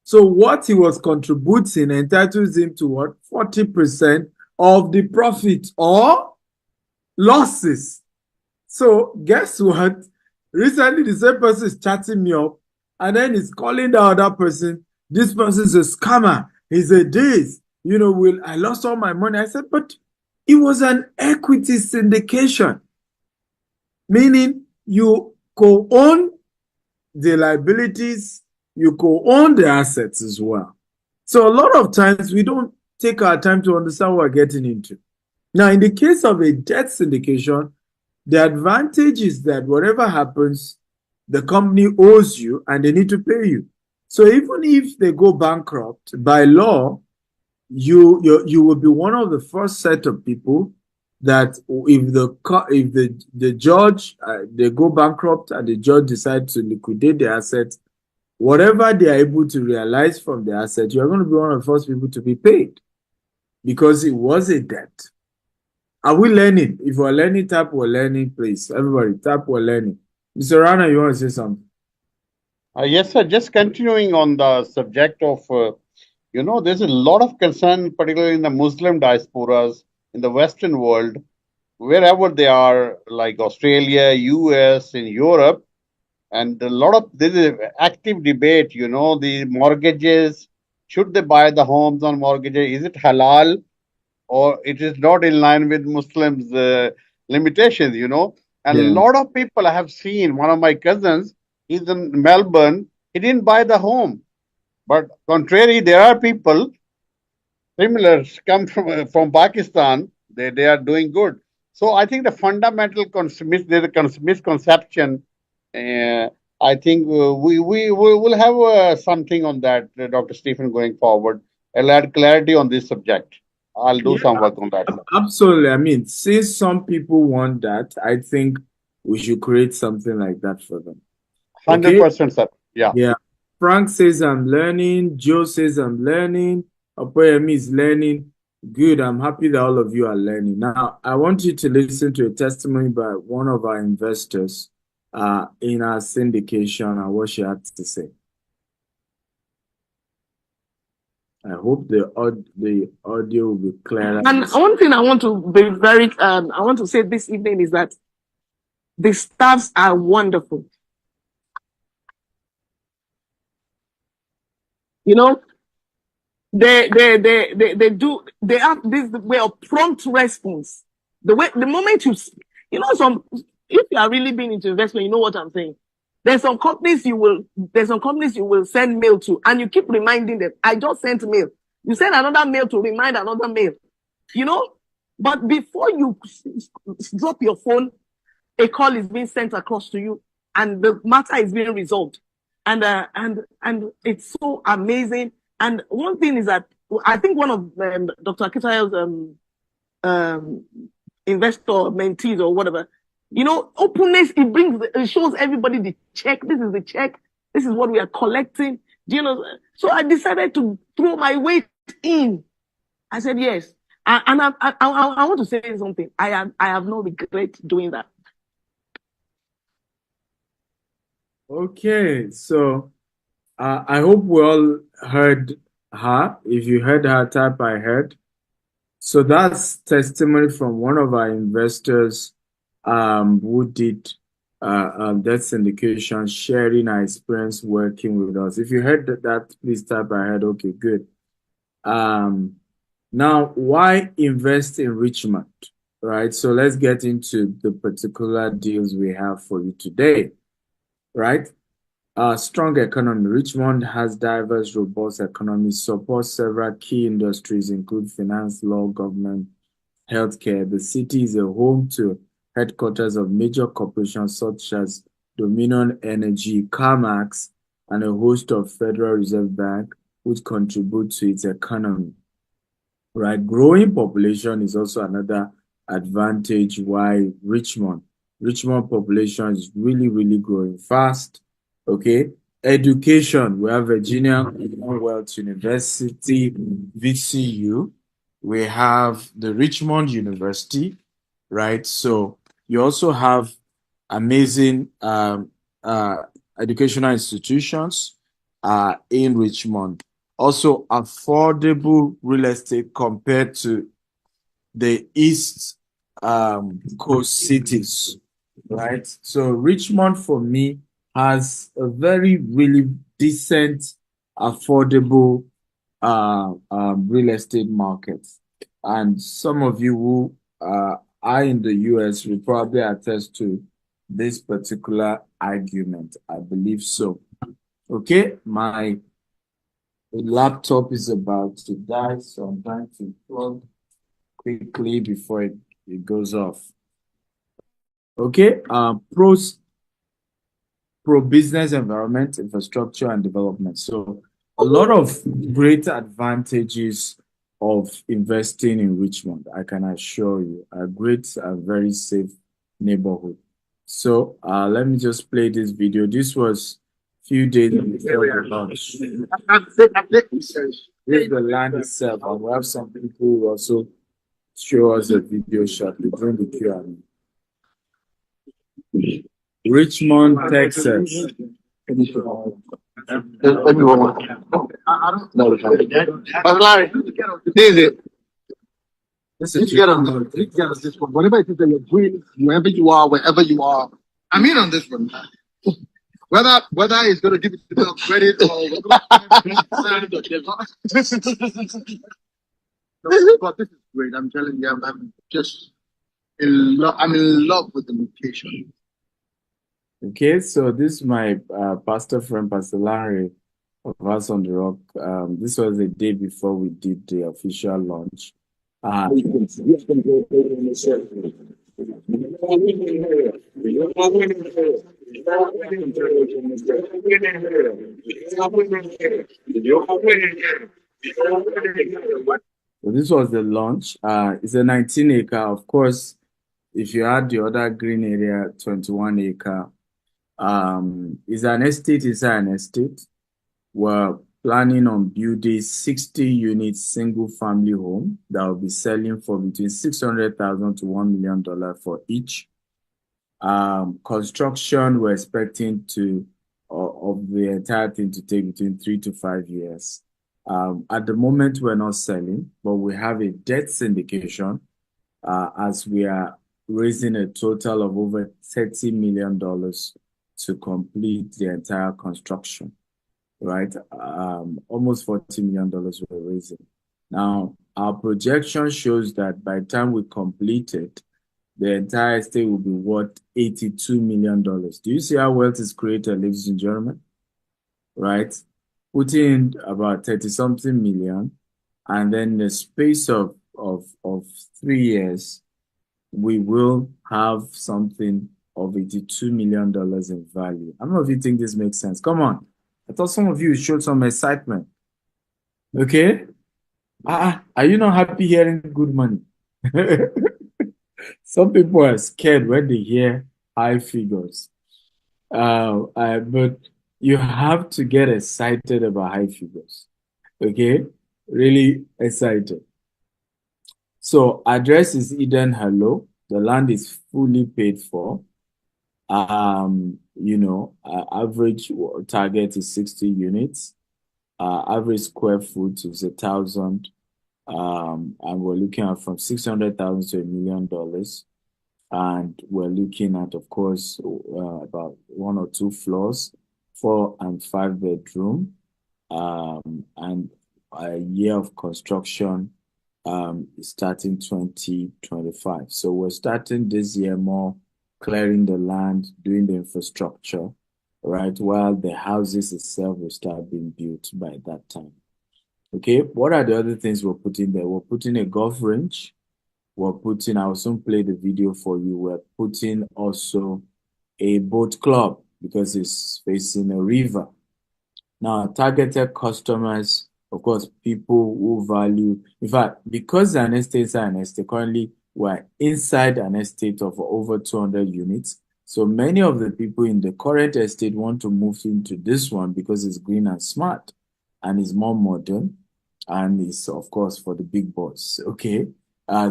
So what he was contributing entitles him to what? 40% of the profit or losses. So guess what? Recently, the same person is chatting me up and then he's calling the other person. This person is a scammer. He's a this. I lost all my money. I said, but it was an equity syndication, meaning you co-own the liabilities, you co-own the assets as well. So a lot of times we don't take our time to understand what we're getting into. Now, in the case of a debt syndication, the advantage is that whatever happens, the company owes you and they need to pay you. So even if they go bankrupt, by law, you will be one of the first set of people that if the judge they go bankrupt and the judge decides to liquidate the assets, whatever they are able to realize from the asset, you're going to be one of the first people to be paid because it was a debt. Are we learning? If we're learning, tap we're learning, please. Everybody, tap we're learning. Mr. Rana, you want to say something? Yes, sir. Just continuing on the subject of, there's a lot of concern, particularly in the Muslim diasporas in the Western world, wherever they are, like Australia, US, in Europe, and there is active debate. The mortgages, should they buy the homes on mortgages? Is it halal, or it is not in line with Muslims' limitations? And a Yeah. lot of people I have seen. One of my cousins, he's in Melbourne. He didn't buy the home, but contrary, there are people similar come from Pakistan. They are doing good. So I think the fundamental there's a misconception. Uh, I think we will have something on that, Dr. Stephen, going forward. I'll add clarity on this subject. I'll do Yeah, some work on that. absolutely. I mean, since some people want that, I think we should create something like that for them. Okay? 100%, sir. Yeah. Yeah. Frank says I'm learning. Joe says I'm learning. Opoyemi is learning. Good. I'm happy that all of you are learning. Now, I want you to listen to a testimony by one of our investors in our syndication and what she had to say. I hope the audio will be clear. And one thing I want to be I want to say this evening is that the staffs are wonderful. They have this way of prompt response. The moment if you are really being into investment, you know what I'm saying. There's some companies you will send mail to, and you keep reminding them, I just sent mail. You send another mail to remind another mail. But before you drop your phone, a call is being sent across to you, and the matter is being resolved. And it's so amazing. And one thing is that I think one of Dr. Akitayo's investor mentees or whatever, openness, it shows everybody the check. This is the check. This is what we are collecting. So I decided to throw my weight in. I said yes. And I want to say something. I have no regret doing that. Okay, so I hope we all heard her. If you heard her, type I heard. So that's testimony from one of our investors who did that syndication, sharing our experience working with us. If you heard that, please type I heard. Okay, good. Now, why invest in Richmond? Right, so let's get into the particular deals we have for you today. Right? Strong economy. Richmond has diverse, robust economy, supports several key industries, including finance, law, government, healthcare. The city is a home to headquarters of major corporations such as Dominion Energy, CarMax, and a host of Federal Reserve Bank, which contribute to its economy. Right, growing population is also another advantage why Richmond population is really, really growing fast. Okay, Education, we have Virginia Commonwealth University, VCU. We have the Richmond University, right? So you also have amazing educational institutions in Richmond. Also affordable real estate compared to the East Coast cities, right? So Richmond for me has a very, really decent, affordable real estate market. And some of you who are in the US will probably attest to this particular argument. I believe so. Okay, my laptop is about to die, so I'm trying to plug quickly before it goes off. Okay, pro business environment, infrastructure, and development. So a lot of great advantages of investing in Richmond, I can assure you, a great and very safe neighborhood. So let me just play this video. This was a few days before the launch. Here's the land itself, and we have some people who also show us a video shortly during the Q&A. Richmond, Texas. Everyone. But Larry, this is it. This You is get on this. You get on this one. Whatever it is that you're doing, wherever you are, I'm in on this one. Whether it's going to give it a bit of credit or but this is great. I'm telling you, I'm just in love. I'm in love with the location. Okay, so this is my pastor friend, Pastor Larry of Us on the Rock. This was the day before we did the official launch. So this was the launch. It's a 19-acre. Of course, if you add the other green area, 21-acre. It's an estate inside an estate. We're planning on building 60 units single family home that will be selling for between $600,000 to $1 million for each. Construction, we're expecting of the entire thing to take between 3 to 5 years. At the moment, we're not selling, but we have a debt syndication as we are raising a total of over $30 million to complete the entire construction, right? Almost $40 million we're raising. Now, our projection shows that by the time we complete it, the entire estate will be worth $82 million. Do you see how wealth is created, ladies and gentlemen? Right? Putting in about 30-something million, and then in the space of 3 years, we will have something of $82 million in value. I don't know if you think this makes sense. Come on. I thought some of you showed some excitement. Okay? Are you not happy hearing good money? Some people are scared when they hear high figures. But you have to get excited about high figures. Okay? Really excited. So address is Eden Hello. The land is fully paid for. Average target is 60 units. Average square foot is 1,000. And we're looking at from $600,000 to $1 million. And we're looking at, of course, about 1 or 2 floors, 4 and 5 bedroom, and a year of construction starting 2025. So we're starting this year more clearing the land, doing the infrastructure, right? While the houses itself will start being built by that time. Okay, what are the other things we're putting there? We're putting a golf range. I'll soon play the video for you. We're putting also a boat club because it's facing a river. Now, targeted customers, of course, people who value, in fact, because an estate is an estate, currently we're inside an estate of over 200 units. So many of the people in the current estate want to move into this one because it's green and smart and it's more modern and it's, of course, for the big boys. Okay.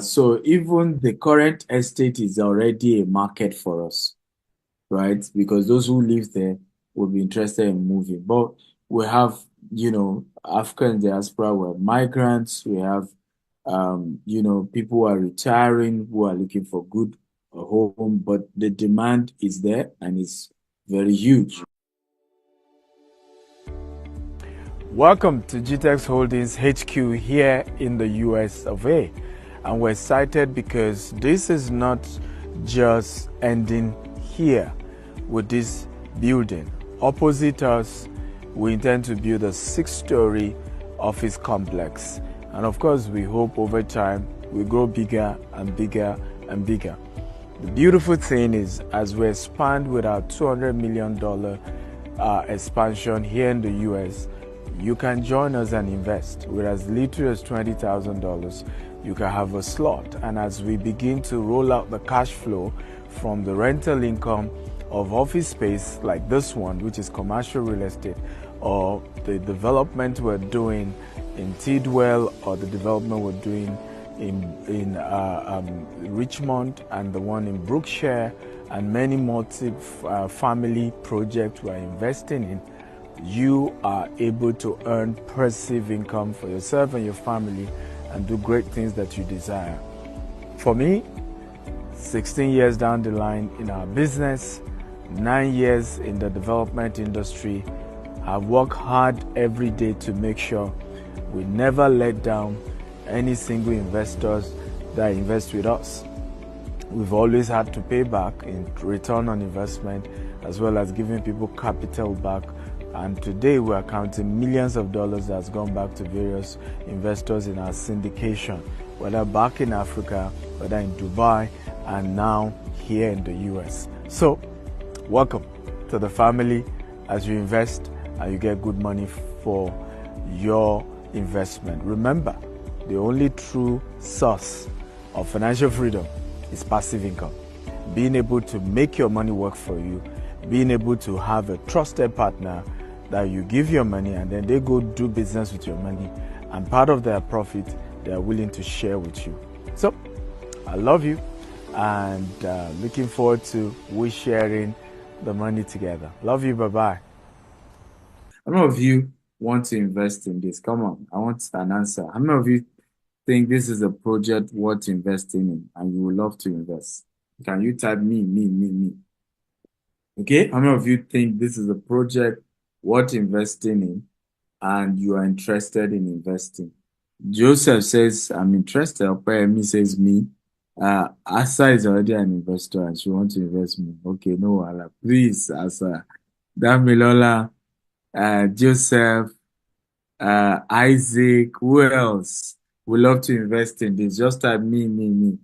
So even the current estate is already a market for us, right? Because those who live there will be interested in moving. But we have, African diaspora, we have migrants, we have, people who are retiring, who are looking for good home, but the demand is there and it's very huge. Welcome to GTEX Holdings HQ here in the US of A. And we're excited because this is not just ending here with this building. Opposite us, we intend to build a 6-story office complex. And of course, we hope over time we grow bigger and bigger and bigger. The beautiful thing is, as we expand with our $200 million expansion here in the US, you can join us and invest. With as little as $20,000, you can have a slot. And as we begin to roll out the cash flow from the rental income of office space like this one, which is commercial real estate, or the development we're doing in Tidwell, or the development we're doing in Richmond, and the one in Brookshire, and many multi-family projects we're investing in, you are able to earn passive income for yourself and your family and do great things that you desire. For me, 16 years down the line in our business, 9 years in the development industry, I've worked hard every day to make sure we never let down any single investors that invest with us. We've always had to pay back in return on investment, as well as giving people capital back. And today we are counting millions of dollars that's gone back to various investors in our syndication, whether back in Africa, whether in Dubai, and now here in the US. So, welcome to the family as you invest and you get good money for your investment. Remember, the only true source of financial freedom is passive income. Being able to make your money work for you, being able to have a trusted partner that you give your money and then they go do business with your money, and part of their profit they are willing to share with you. So I love you, and looking forward to we sharing the money together. Love you. Bye-bye. How many of you want to invest in this? Come on, I want an answer. How many of you think this is a project worth investing in and you would love to invest? Can you type me? Okay, how many of you think this is a project worth investing in and you are interested in investing? Joseph says, I'm interested. Opeyemi says, me. Asa is already an investor and she wants to invest more. Okay, no, Wala. Please, Asa. Damilola, Joseph, Isaac, who else would love to invest in this? Just type me.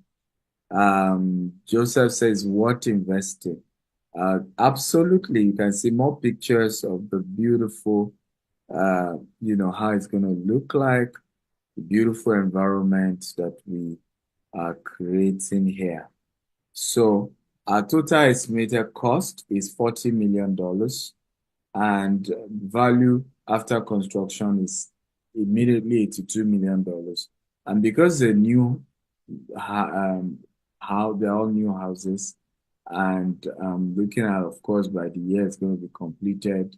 Joseph says, what investing? Absolutely. You can see more pictures of the beautiful, how it's going to look like, the beautiful environment that we are creating here. So our total estimated cost is $40 million, and value after construction is immediately $82 million. And because they're new, they're all new houses, and looking at, of course, by the year it's going to be completed,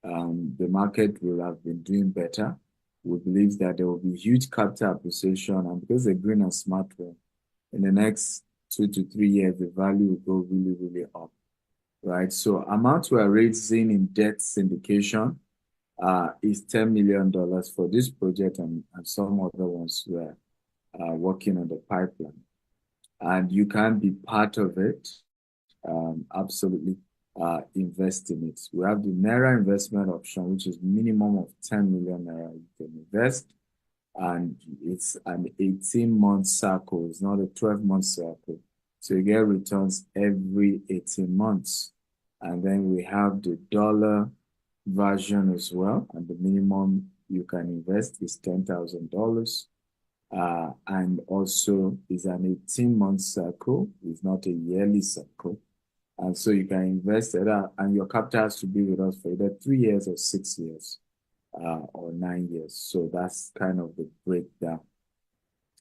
the market will have been doing better. We believe that there will be huge capital appreciation, and because they're green and smart, in the next 2 to 3 years, the value will go really, really up, right? So amount we are raising in debt syndication is $10 million for this project, and some other ones we're working on the pipeline. And you can be part of it, absolutely invest in it. We have the Naira investment option, which is minimum of 10 million Naira you can invest. And it's an 18-month cycle. It's not a 12-month cycle. So you get returns every 18 months. And then we have the dollar version as well. And the minimum you can invest is $10,000. And also is an 18-month cycle. It's not a yearly cycle. And so you can invest that, and your capital has to be with us for either 3 years or 6 years, or 9 years. So that's kind of the breakdown.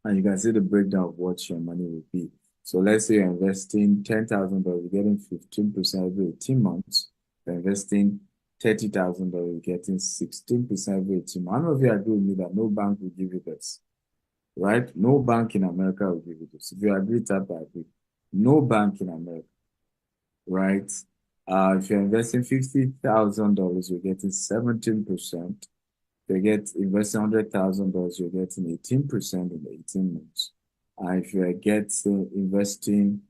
And you can see the breakdown of what your money will be. So let's say you're investing $10,000, you're getting 15% every 18 months. You're investing $30,000, you're getting 16% every 18 months. How many of you agree with me that no bank will give you this? Right? No bank in America will give you this. If you agree, type I agree. No bank in America, right? If you're investing $50,000, you're getting 17%. If you get investing $100,000, you're getting 18% in the 18 months. If you get investing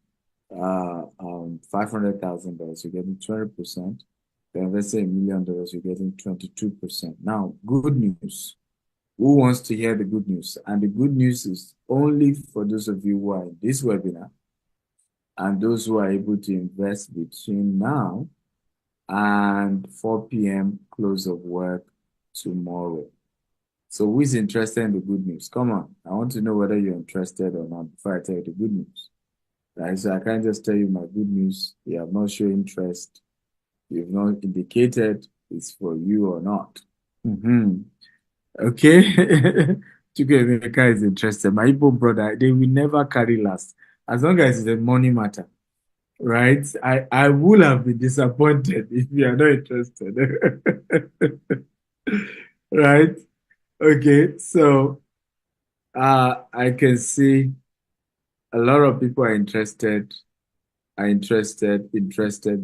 $500,000, you're getting 20%. If you're investing $1 million, you're getting 22%. Now, good news. Who wants to hear the good news? And the good news is only for those of you who are in this webinar and those who are able to invest between now and 4 p.m. close of work tomorrow. So who is interested in the good news? Come on. I want to know whether you're interested or not before I tell you the good news. Right? So I can't just tell you my good news. You have not shown interest. You've not indicated it's for you or not. Okay. Chukwuemeka is interested. My Igbo brother, they will never carry last. As long as it's a money matter. Right? I would have been disappointed if you are not interested. Right? Okay, so I can see a lot of people are interested,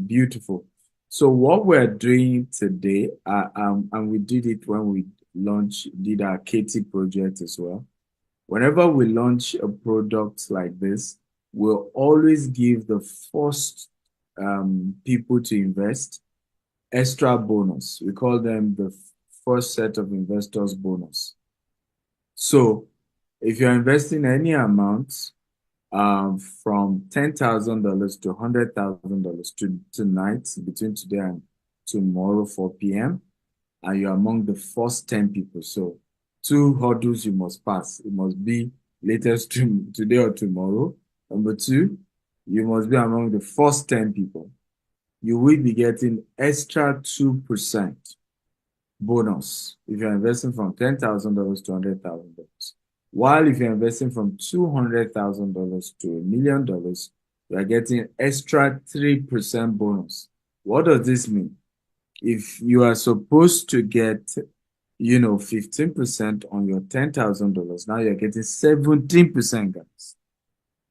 beautiful. So what we're doing today, and we did it when we did our Katie project as well. Whenever we launch a product like this, we'll always give the first people to invest extra bonus. We call them the first set of investors bonus. So if you're investing any amount from $10,000 to $100,000 tonight, between today and tomorrow 4 p.m., and you're among the first 10 people. So 2 hurdles you must pass. It must be latest today or tomorrow. Number 2, you must be among the first 10 people. You will be getting extra 2% bonus if you're investing from $10,000 to $100,000. While if you're investing from $200,000 to $1 million, you are getting extra 3% bonus. What does this mean? If you are supposed to get, 15% on your $10,000, now you're getting 17%, guys.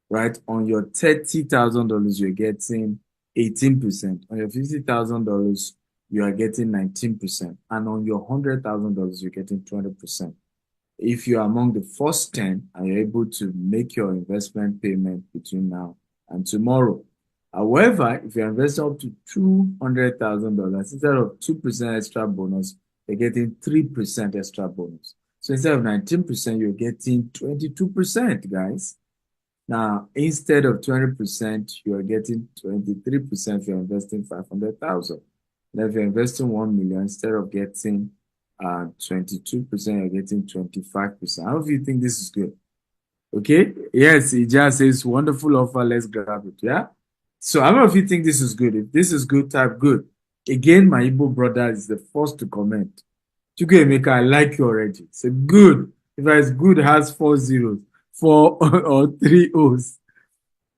Right? On your $30,000, you're getting 18%. On your $50,000, you are getting 19%. And on your $100,000, you're getting 20%. If you're among the first 10 and you're able to make your investment payment between now and tomorrow. However, if you're investing up to $200,000, instead of 2% extra bonus, you're getting 3% extra bonus. So instead of 19%, you're getting 22%, guys. Now, instead of 20%, you are getting 23% if you're investing 500,000. Now, if you're investing 1 million, instead of getting 22%, you're getting 25%. How do you think this is good? Okay. Yes, it just says wonderful offer. Let's grab it. Yeah. So how many of you think this is good? If this is good, type good. Again, my Igbo brother is the first to comment. Chukwuemeka, I like you already. Say good. If it's good, it has 4 zeros, 4 or 3 O's.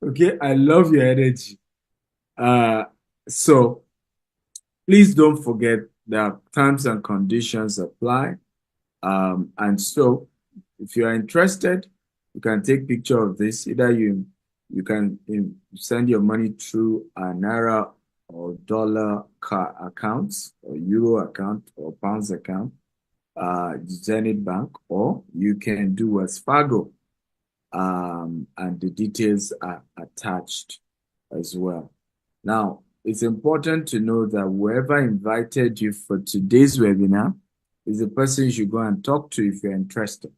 Okay. I love your energy. So please don't forget that terms and conditions apply. And so if you are interested, you can take picture of this. Either you can send your money through a Naira or dollar accounts, or Euro account, or pounds account, Zenith Bank, or you can do Wells Fargo. And the details are attached as well. Now, it's important to know that whoever invited you for today's webinar is the person you should go and talk to if you're interested.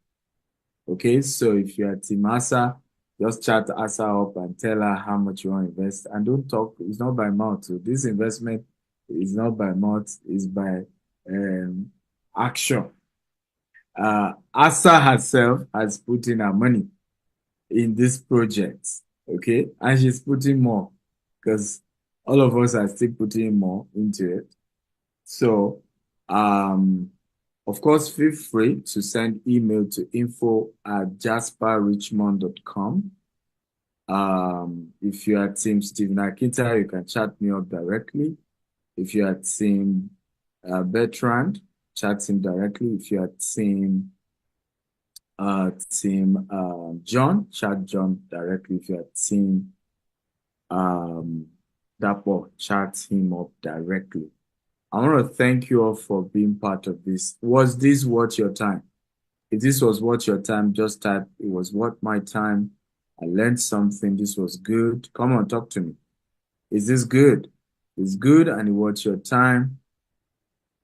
Okay, so if you're Team Asa, just chat Asa up and tell her how much you want to invest. And don't talk, it's not by mouth. So this investment is not by mouth, it's by action. Asa herself has put in her money in this project, okay? And she's putting more because all of us are still putting more into it. So, of course, feel free to send email to info@jasperrichmond.com. If you are Team Stephen Akinta, you can chat me up directly. If you are Team Bertrand, chat him directly. If you are Team John, chat John directly. If you are Team Dapo, chat him up directly. I want to thank you all for being part of this. Was this worth your time? If this was worth your time, just type, it was worth my time. I learned something. This was good. Come on, talk to me. Is this good? It's good and it worth your time.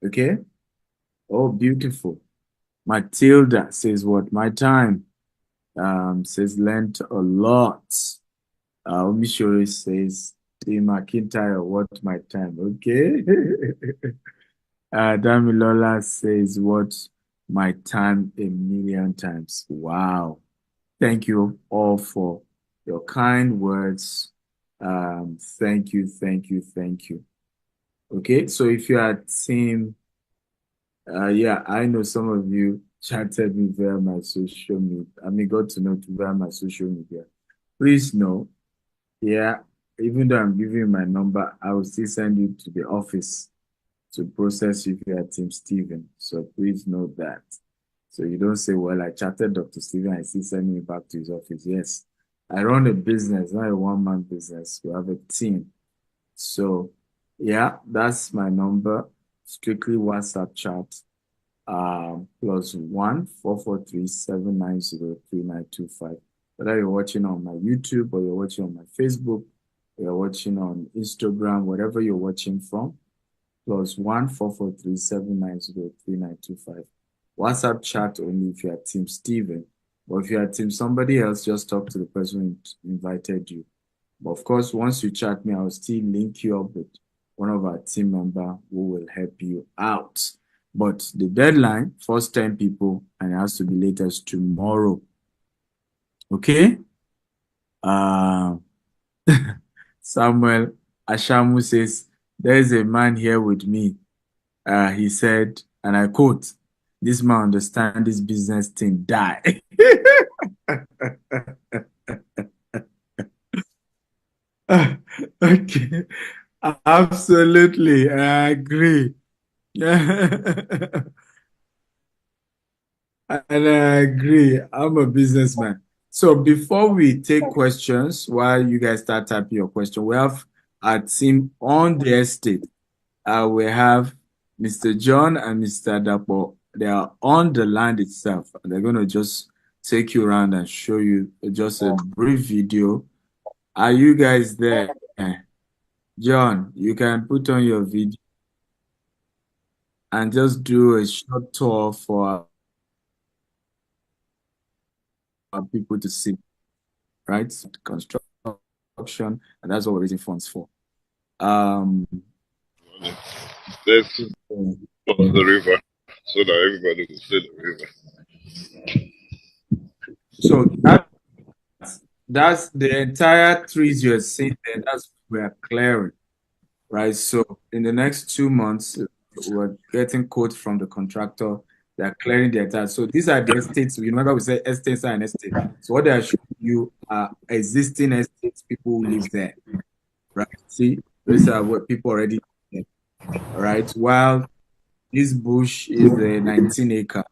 Okay? Oh, beautiful. Matilda says, what my time? Says learned a lot. Omishore says, Team McIntyre, what my time? Okay. Damilola says, what my time a million times. Wow. Thank you all for your kind words. Thank you, thank you, thank you. Okay, so if you are team, yeah, I know some of you chatted me via my social media. I mean, got to know via my social media. Please know, yeah, even though I'm giving you my number, I will still send you to the office to process if you are Team Stephen. So please know that. So you don't say, well, I chatted Dr. Stephen, I still send me back to his office. Yes, I run a business, not a one-man business. We have a team. So yeah, that's my number. Strictly WhatsApp chat. +1 443 790 3925. Whether you're watching on my YouTube or you're watching on my Facebook, or you're watching on Instagram, whatever you're watching from, +1 443 790 3925. WhatsApp chat only if you are Team Stephen. But if you are Team somebody else, just talk to the person who invited you. But of course, once you chat me, I'll still link you up with one of our team member who will help you out. But the deadline, first 10 people, and it has to be latest tomorrow. Okay? Samuel Ashamu says, there is a man here with me. He said, and I quote, this man understand this business thing, die. Okay, absolutely, I agree. And I agree. I'm a businessman. So before we take questions, while you guys start typing your question, we have our team on the estate. We have Mr. John and Mr. Dapo. They are on the land itself. They're going to just take you around and show you just a brief video. Are you guys there? John, you can put on your video and just do a short tour for our people to see, right? Construction, and that's what we're raising funds for. Let's cross the river so that everybody will see the river. So that's the entire trees you're seeing there. That's what we're clearing, right? So in the next 2 months, we're getting quotes from the contractor. They're clearing the entire. So these are the estates. You remember we said estates are an estate. So what they are showing you are existing estates, people who live there, right? See, these are what people already live there, right? While this bush is a 19 acre,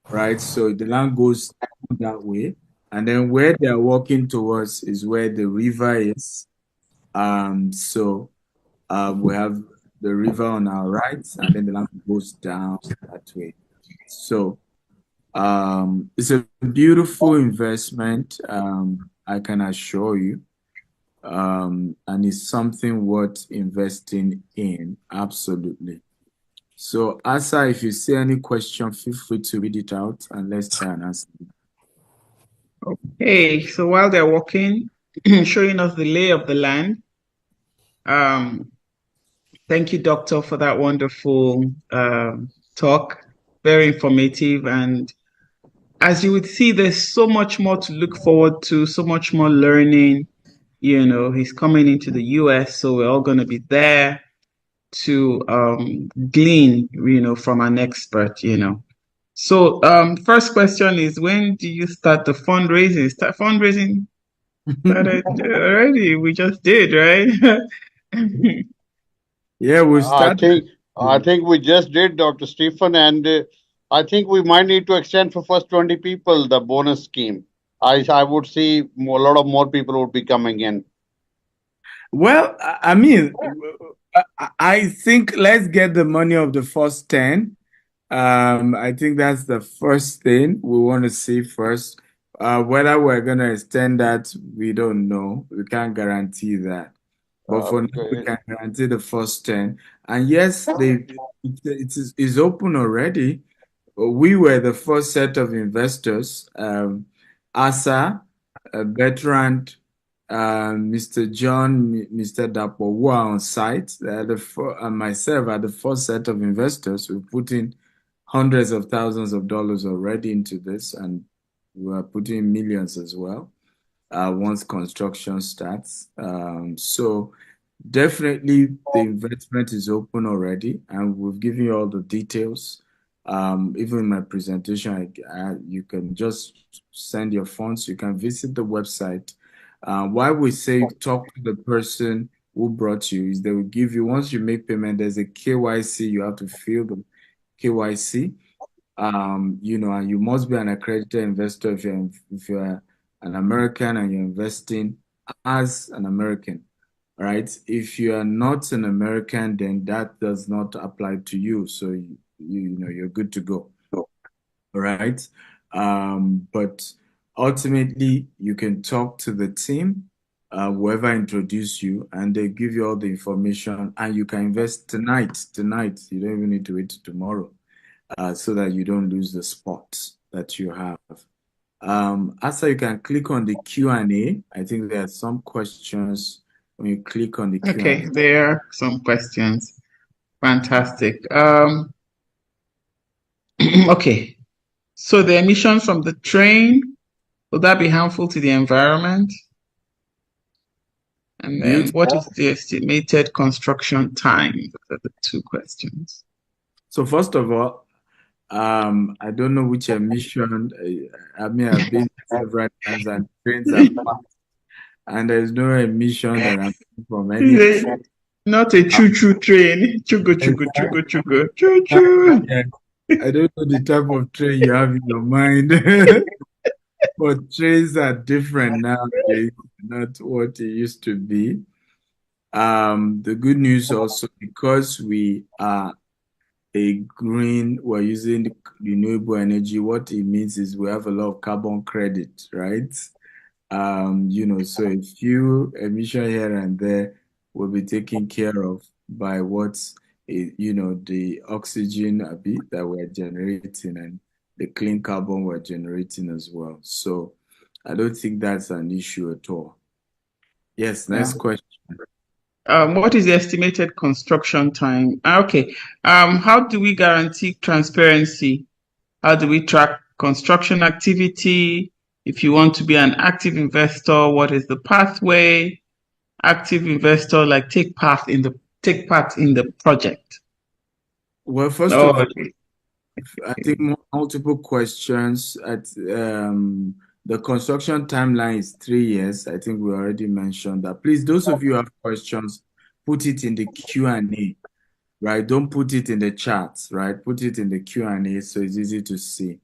right? So the land goes that way. And then where they're walking towards is where the river is. So we have the river on our right, and then the land goes down that way. So it's a beautiful investment, I can assure you. And it's something worth investing in, absolutely. So, Asa, if you see any question, feel free to read it out and let's try and answer it. Okay, so while they're walking, showing us the lay of the land, thank you, Doctor, for that wonderful talk. Very informative. And as you would see, there's so much more to look forward to, so much more learning. He's coming into the US, so we're all going to be there to glean, from an expert. So, first question is, when do you start the fundraising? Start fundraising started already. We just did, right? Yeah, we I started. think I think we just did, Dr. Stephen, and I think we might need to extend for first 20 people the bonus scheme. I would see a lot of more people would be coming in. Well, I mean, I think let's get the money of the first 10. I think that's the first thing we want to see first. Whether we're going to extend that, we don't know. We can't guarantee that. But for now, we Okay. can guarantee the first 10. And yes, it's open already. We were the first set of investors. ASA, Bertrand, Mr. John, Mr. Dapo, who are on site. And myself are the first set of investors. We put in hundreds of thousands of dollars already into this, and we are putting millions as well once construction starts. So definitely the investment is open already, and we've given you all the details. Even in my presentation, you can just send your funds. You can visit the website. Why we say talk to the person who brought you is they will give you, once you make payment, there's a KYC. You have to fill the KYC. And you must be an accredited investor if you're an American and you're investing as an American, right? If you are not an American, then that does not apply to you. So you're good to go. All right. But ultimately, you can talk to the team, whoever introduced you, and they give you all the information, and you can invest tonight. Tonight, you don't even need to wait till tomorrow, so that you don't lose the spot that you have. Also, you can click on the Q&A. I think there are some questions when you click on the Okay, Q&A. there are some questions. Fantastic. Okay. So the emissions from the train, will that be harmful to the environment? And then what is the estimated construction time? Those are the two questions. So first of all, I don't know which emission. I mean, I've been several times and trains are packed, and there's no emission that I'm from any. Not a choo-choo train. Chugu, chugu, chugu, chugu, choo-choo. Yeah, I don't know the type of train you have in your mind, but trains are different nowadays, not what it used to be. The good news also, because we are we're using renewable energy, what it means is we have a lot of carbon credit, right? So a few emission here and there will be taken care of by the oxygen that we're generating and the clean carbon we're generating as well. So I don't think that's an issue at all. Yes, next question. What is the estimated construction time? Okay. How do we guarantee transparency? How do we track construction activity? If you want to be an active investor, what is the pathway? Active investor, like take part in the project. Well, first of all, I think multiple questions. The construction timeline is 3 years. I think we already mentioned that. Please, those of you who have questions, put it in the Q&A, right? Don't put it in the chats, right? Put it in the Q&A so it's easy to see.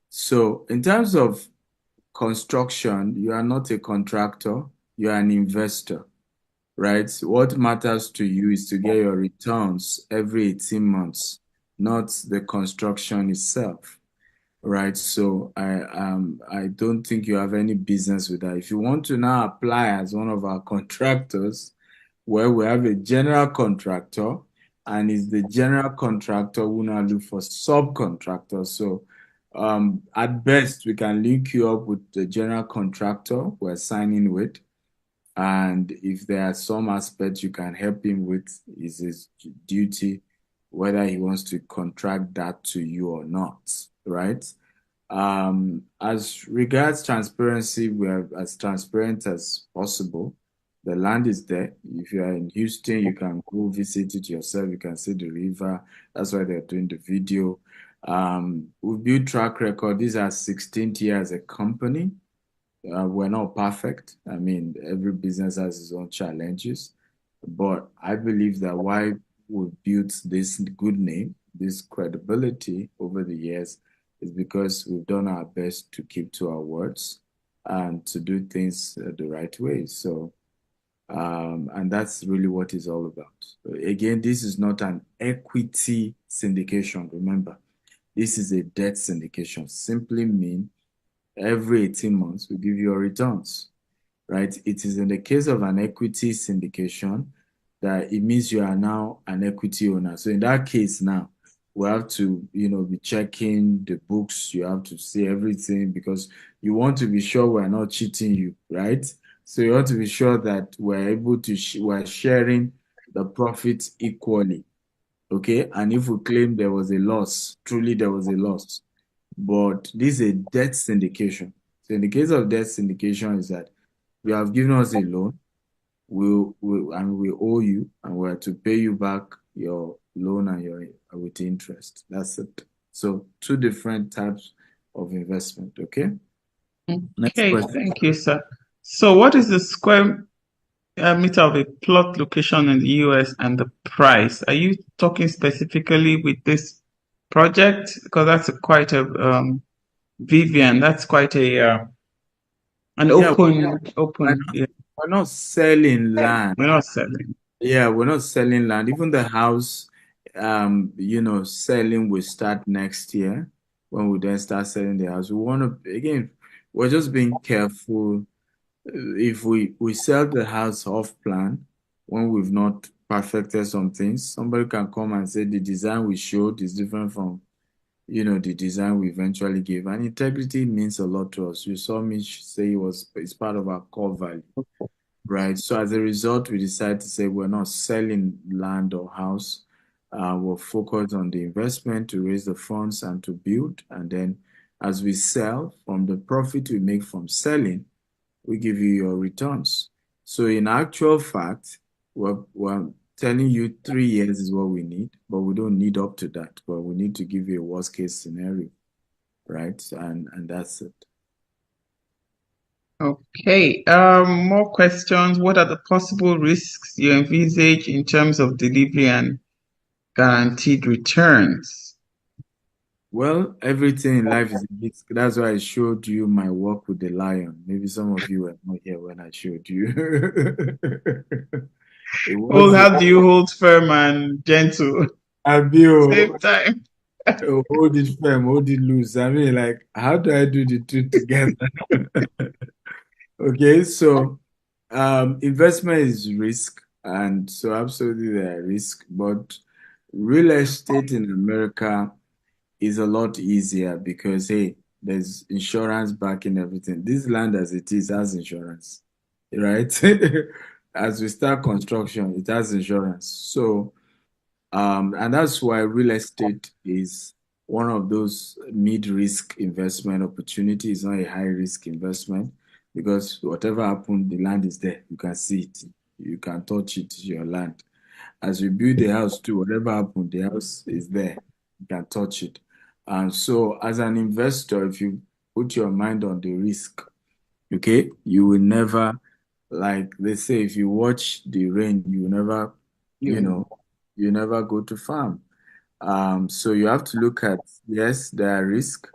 So in terms of construction, you are not a contractor, you are an investor, right? What matters to you is to get your returns every 18 months, not the construction itself, right? So I don't think you have any business with that. If you want to now apply as one of our contractors, well, we have a general contractor, and it's the general contractor who now look for subcontractors. So at best, we can link you up with the general contractor we're signing with. And if there are some aspects you can help him with, is his duty, whether he wants to contract that to you or not, right? As regards transparency, we are as transparent as possible. The land is there. If you are in Houston, you can go visit it yourself. You can see the river. That's why they're doing the video. We've built track record. These are 16th year as a company. We're not perfect. I mean, every business has its own challenges, but I believe that why we built this good name, this credibility over the years, is because we've done our best to keep to our words and to do things the right way. So, and that's really what it's all about. Again, this is not an equity syndication. Remember, this is a debt syndication. Simply mean every 18 months we give you your returns, right? It is in the case of an equity syndication that it means you are now an equity owner. So in that case now, we have to, be checking the books. You have to see everything because you want to be sure we're not cheating you, right? So you want to be sure that we're able to, we're sharing the profits equally, okay? And if we claim there was a loss, truly there was a loss, but this is a debt syndication. So in the case of debt syndication is that you have given us a loan, we owe you, and we're to pay you back your loan and your with interest. That's it. So two different types of investment. Okay. Next Okay, question. thank you, sir. So what is the square meter of a plot location in the US and the price? Are you talking specifically with this project? Because that's quite a Vivian, that's quite an Yeah, open. Yeah, we're not selling land. we're not selling. Yeah, we're not selling land. Even the house, selling will start next year when we then start selling the house. We want to, again, we're just being careful. If we sell the house off plan when we've not perfected some things, somebody can come and say the design we showed is different from, the design we eventually gave. And integrity means a lot to us. You saw me say it's part of our core value. Right. So as a result, we decided to say we're not selling land or house. We're focused on the investment to raise the funds and to build. And then as we sell, from the profit we make from selling, we give you your returns. So in actual fact, we're telling you 3 years is what we need, but we don't need up to that. But we need to give you a worst case scenario, right? And that's it. Okay. More questions. What are the possible risks you envisage in terms of delivery and guaranteed returns? Well, everything in life is a risk. That's why I showed you my work with the lion. Maybe some of you were not here when I showed you. It Well, was how do you hold firm and gentle Abio, same time? hold it firm, hold it loose. I mean, like, how do I do the two together? Okay, so investment is risk, and so absolutely there are risk, but real estate in America is a lot easier because hey, there's insurance backing everything. This land as it is has insurance, right? As we start construction, it has insurance. So and that's why real estate is one of those mid-risk investment opportunities, not a high-risk investment, because whatever happened, the land is there. You can see it. You can touch it, it's your land. As you build the house too, whatever happened, the house is there. You can touch it. And so as an investor, if you put your mind on the risk, okay, you will never, like they say, if you watch the rain, you never, you never go to farm. So you have to look at, yes, there are risks,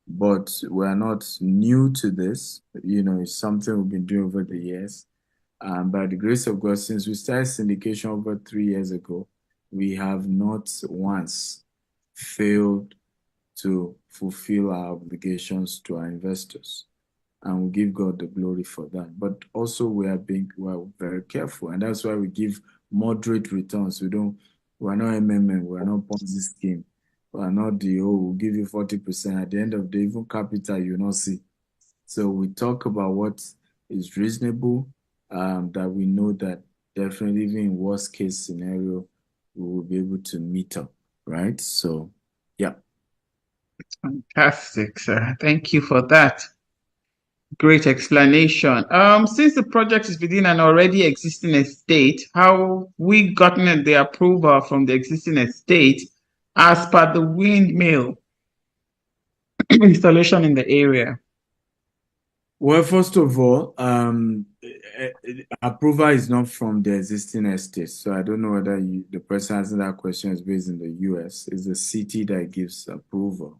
but we're not new to this. It's something we've been doing over the years. By the grace of God, since we started syndication over 3 years ago, we have not once failed to fulfill our obligations to our investors. And we give God the glory for that. But also we're very careful. And that's why we give moderate returns. We're not MMM, we're not Ponzi scheme. We're not we'll give you 40%. At the end of the day, even capital you not see. So we talk about what is reasonable, that we know that definitely even in worst case scenario, we will be able to meet up, right? So, yeah. Fantastic, sir. Thank you for that. Great explanation. Since the project is within an already existing estate, how we gotten the approval from the existing estate as per the windmill installation in the area? Well, first of all, approval is not from the existing estate. So I don't know whether the person asking that question is based in the US. It's the city that gives approval,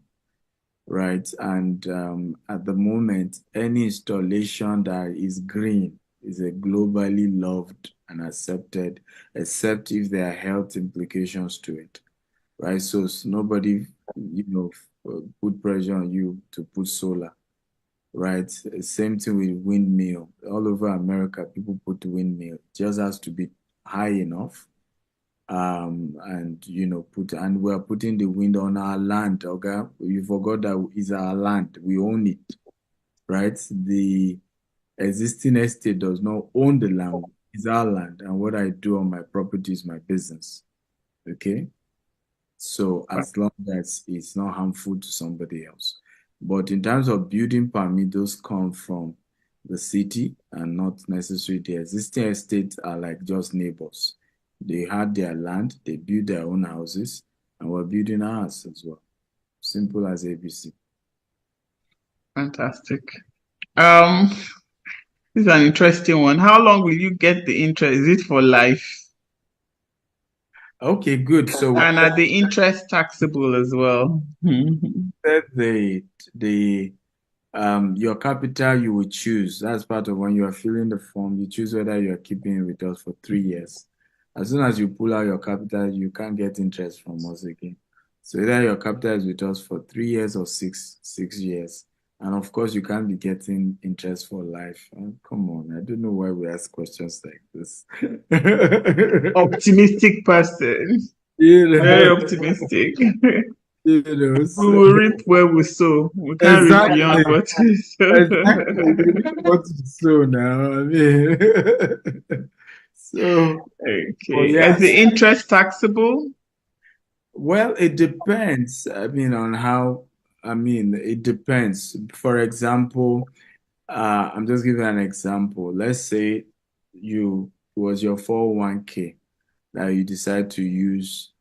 right? And at the moment, any installation that is green is a globally loved and accepted, except if there are health implications to it, right? So nobody, put pressure on you to put solar, right? Same thing with windmill. All over America, people put windmill. It just has to be high enough. And we're putting the wind on our land, okay? You forgot that it's our land. We own it, right? The existing estate does not own the land. It's our land. And what I do on my property is my business. Okay? So as long as it's not harmful to somebody else. But in terms of building permit, those come from the city and not necessarily the existing estates are like just neighbors. They had their land, they built their own houses, and we're building ours as well. Simple as ABC. Fantastic. This is an interesting one. How long will you get the interest? Is it for life? Okay, good. So And are the interest taxable as well? your capital you will choose. That's part of when you are filling the form. You choose whether you are keeping it with us for 3 years. As soon as you pull out your capital, you can't get interest from us again. So either your capital is with us for 3 years or six years. And of course, you can't be getting interest for life. Come on, I don't know why we ask questions like this. Optimistic person. Very optimistic. We will reap where we sow. We can't reap beyond what we sow. Exactly. We reap what we sow now. I mean, so okay. yes. Is the interest taxable? Well, it depends. It depends. For example, I'm just giving an example. Let's say it was your 401k that you decide to use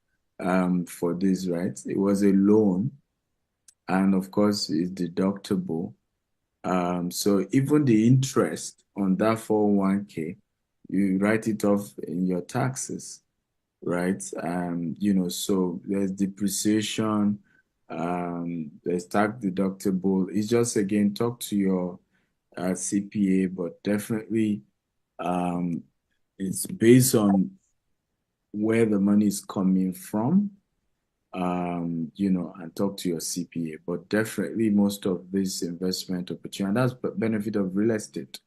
for this, right? It was a loan, and of course, it's deductible. So even the interest on that 401k, you write it off in your taxes, right? So there's depreciation, there's tax deductible. It's just again talk to your CPA, but definitely it's based on where the money is coming from, and talk to your CPA. But definitely most of this investment opportunity, and that's the benefit of real estate.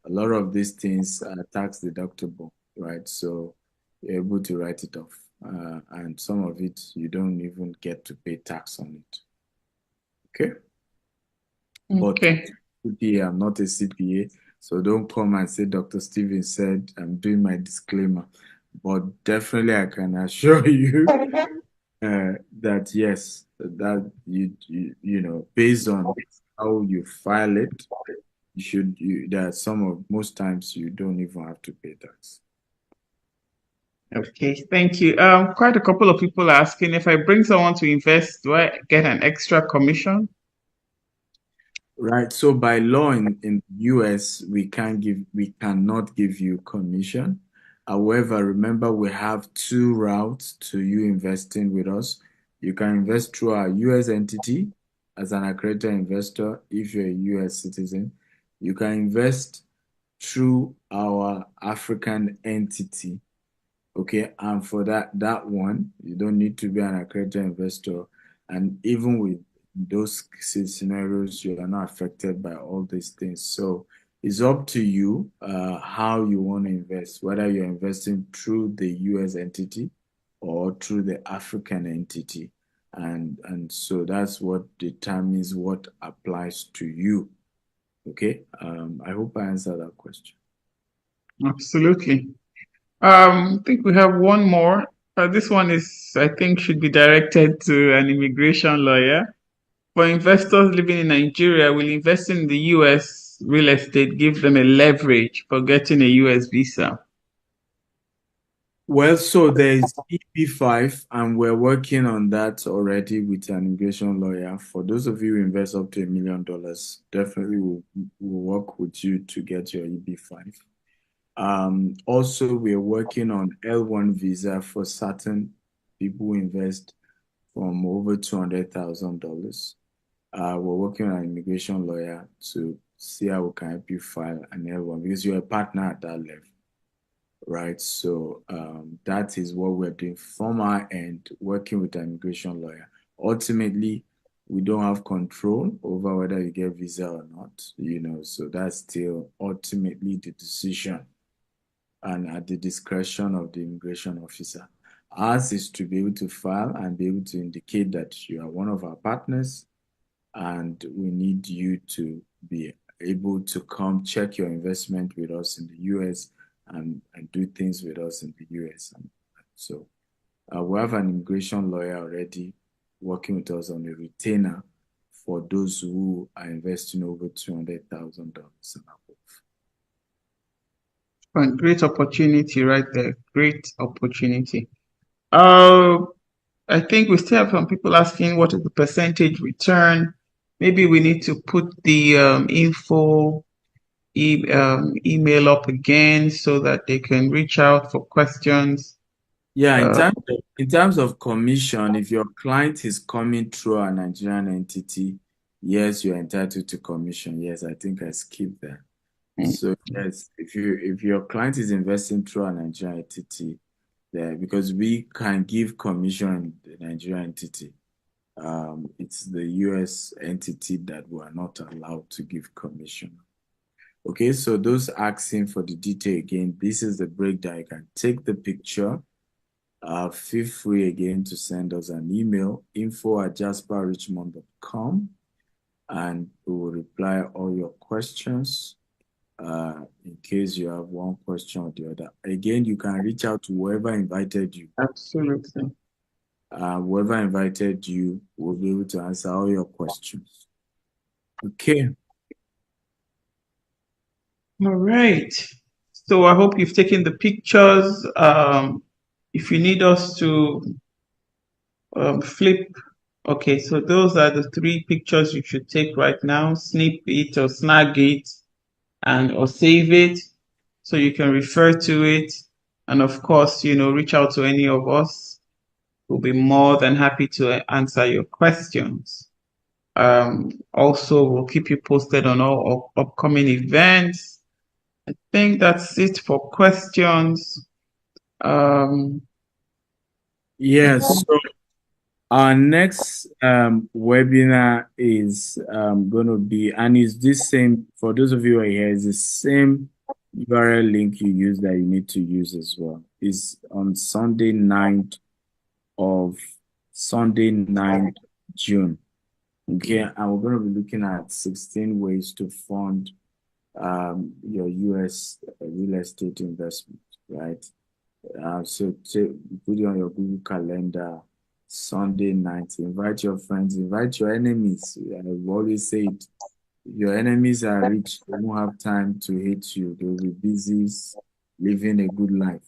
A lot of these things are tax deductible, right? So you're able to write it off. And some of it, you don't even get to pay tax on it. Okay? Okay. But CPA, I'm not a CPA, so don't come and say Dr. Steven said I'm doing my disclaimer. But definitely I can assure you that yes, that based on how you file it, most times you don't even have to pay tax. Okay, thank you. Quite a couple of people are asking if I bring someone to invest, do I get an extra commission? Right. So by law in the US, we cannot give you commission. However, remember we have two routes to you investing with us. You can invest through our US entity as an accredited investor if you're a US citizen. You can invest through our African entity. Okay, and for that one, you don't need to be an accredited investor. And even with those scenarios, you are not affected by all these things. So it's up to you how you want to invest, whether you're investing through the US entity or through the African entity. And so that's what determines what applies to you. Okay, I hope I answered that question. Absolutely. I think we have one more. This one I think, should be directed to an immigration lawyer. for investors living in Nigeria, will investing in the US real estate give them a leverage for getting a US visa? Well, so there's EP5, and we're working on that already with an immigration lawyer. For those of you who invest up to $1 million, definitely we'll work with you to get your EP5. Also, we're working on L1 visa for certain people who invest from over $200,000. We're working on an immigration lawyer to see how we can help you file an L1 because you're a partner at that level. Right, so that is what we're doing from our end, working with an immigration lawyer. Ultimately, we don't have control over whether you get visa or not, so that's still ultimately the decision and at the discretion of the immigration officer. Ours is to be able to file and be able to indicate that you are one of our partners, and we need you to be able to come check your investment with us in the US and do things with us in the US. So we have an immigration lawyer already working with us on a retainer for those who are investing over $200,000 and above. Great opportunity right there. Great opportunity. I think we still have some people asking what is the percentage return. Maybe we need to put the email up again so that they can reach out for questions. Yeah, in terms of commission, if your client is coming through a Nigerian entity, yes, you're entitled to commission. Yes, I think I skipped that. So yes, if your client is investing through a Nigerian entity, because we can give commission in the Nigerian entity, it's the US entity that we are not allowed to give commission. Okay, so those asking for the detail again, this is the breakdown. You can take the picture. Feel free again to send us an email, info@jasperrichmond.com, and we will reply all your questions in case you have one question or the other. Again, you can reach out to whoever invited you. Absolutely. Whoever invited you will be able to answer all your questions. Okay. All right. So I hope you've taken the pictures. If you need us to flip, okay, so those are the 3 pictures you should take right now. Snip it or snag it or save it so you can refer to it. And of course, reach out to any of us. We'll be more than happy to answer your questions. Also, we'll keep you posted on all upcoming events. I think that's it for questions. Yes, so our next webinar is going to be, and it's this same, for those of you who are here, it's the same URL link you use that you need to use as well. It's on Sunday 9th June. Okay, and we're going to be looking at 16 ways to fund your US real estate investment, right? So put it on your Google Calendar, Sunday night. Invite your friends, invite your enemies. I've always said, if your enemies are rich, they won't have time to hate you. They'll be busy living a good life.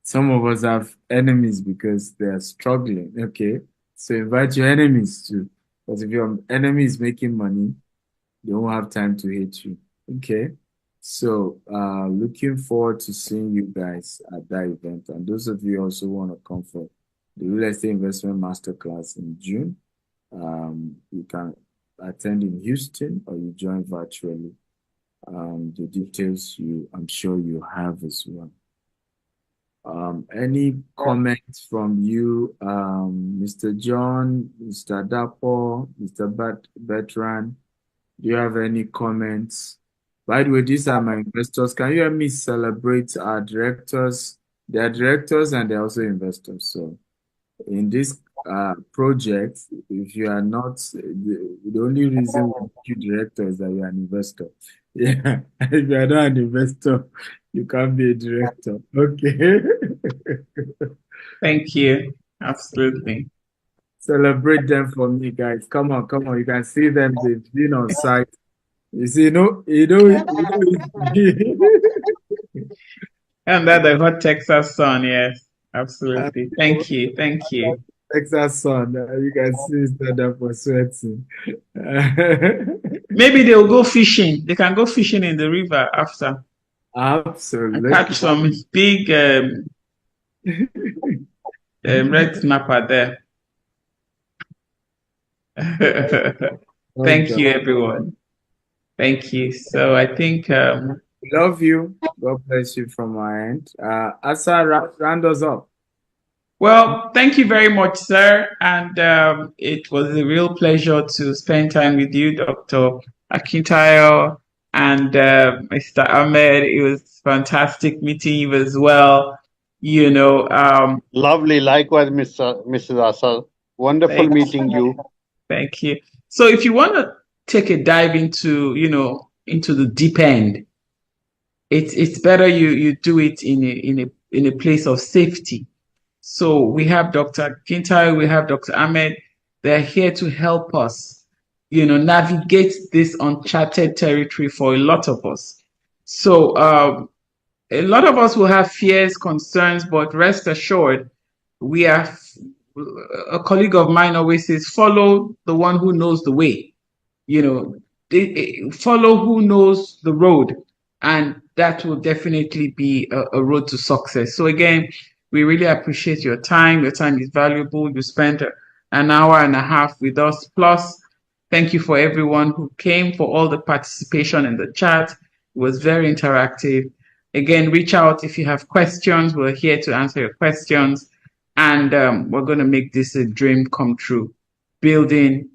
Some of us have enemies because they are struggling. Okay, so invite your enemies too. Because if your enemy is making money, they won't have time to hate you. Okay. So looking forward to seeing you guys at that event. And those of you also want to come for the Real Estate Investment Masterclass in June, you can attend in Houston or you join virtually. The details I'm sure you have as well. Any comments from you, Mr. John, Mr. Dapo, Mr. Bertrand? Do you have any comments? By the way, these are my investors. Can you help me celebrate our directors? They are directors and they're also investors. So in this project, if you are not, the only reason we make you director is that you're an investor. Yeah, if you are not an investor, you can't be a director. Okay. Thank you. Absolutely. Celebrate them for me, guys. Come on, come on. You can see them. They've been on site. You see, And that the hot Texas sun, yes, absolutely. Thank you, thank you. Texas sun. You can see stand up for sweating. Maybe they'll go fishing. They can go fishing in the river after. Absolutely. And catch some big red snapper there. Thank you, everyone. Thank you. So I think love you. God bless you from my end. Asa, round us up. Well, thank you very much, sir. And it was a real pleasure to spend time with you, Dr. Akintayo and Mr. Ahmed. It was fantastic meeting you as well. You know, lovely. Likewise, Mrs. Asal. Wonderful meeting you. Thank you. So if you want to take a dive into, into the deep end, it's better you do it in a place of safety. So we have Dr. Kintai, we have Dr. Ahmed. They're here to help us, navigate this uncharted territory for a lot of us. So a lot of us will have fears, concerns, but rest assured, we are. A colleague of mine always says, follow the one who knows the way. Follow who knows the road, and that will definitely be a road to success. So again, we really appreciate your time. Your time is valuable. You spent an hour and a half with us. Plus, thank you for everyone who came, for all the participation in the chat. It was very interactive. Again, reach out if you have questions. We're here to answer your questions. And we're going to make this a dream come true. Building,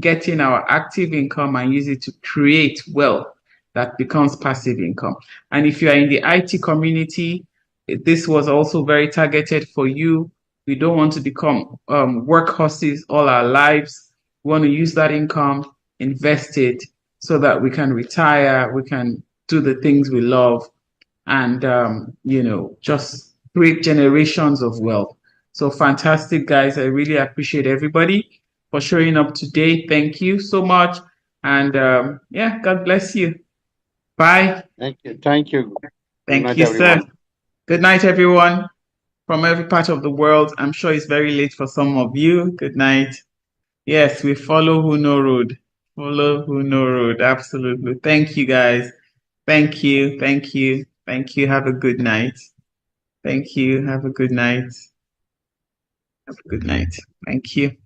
getting our active income and use it to create wealth that becomes passive income. And if you are in the IT community, this was also very targeted for you. We don't want to become workhorses all our lives. We want to use that income, invest it so that we can retire, we can do the things we love, and just create generations of wealth. So fantastic, guys. I really appreciate everybody for showing up today. Thank you so much. And yeah, God bless you. Bye. Thank you. Thank you. Thank you, sir. Good night, everyone from every part of the world. I'm sure it's very late for some of you. Good night. Yes, we follow who know road. Follow who know road. Absolutely. Thank you, guys. Thank you. Thank you. Thank you. Have a good night. Thank you. Have a good night. Have a good night. Thank you.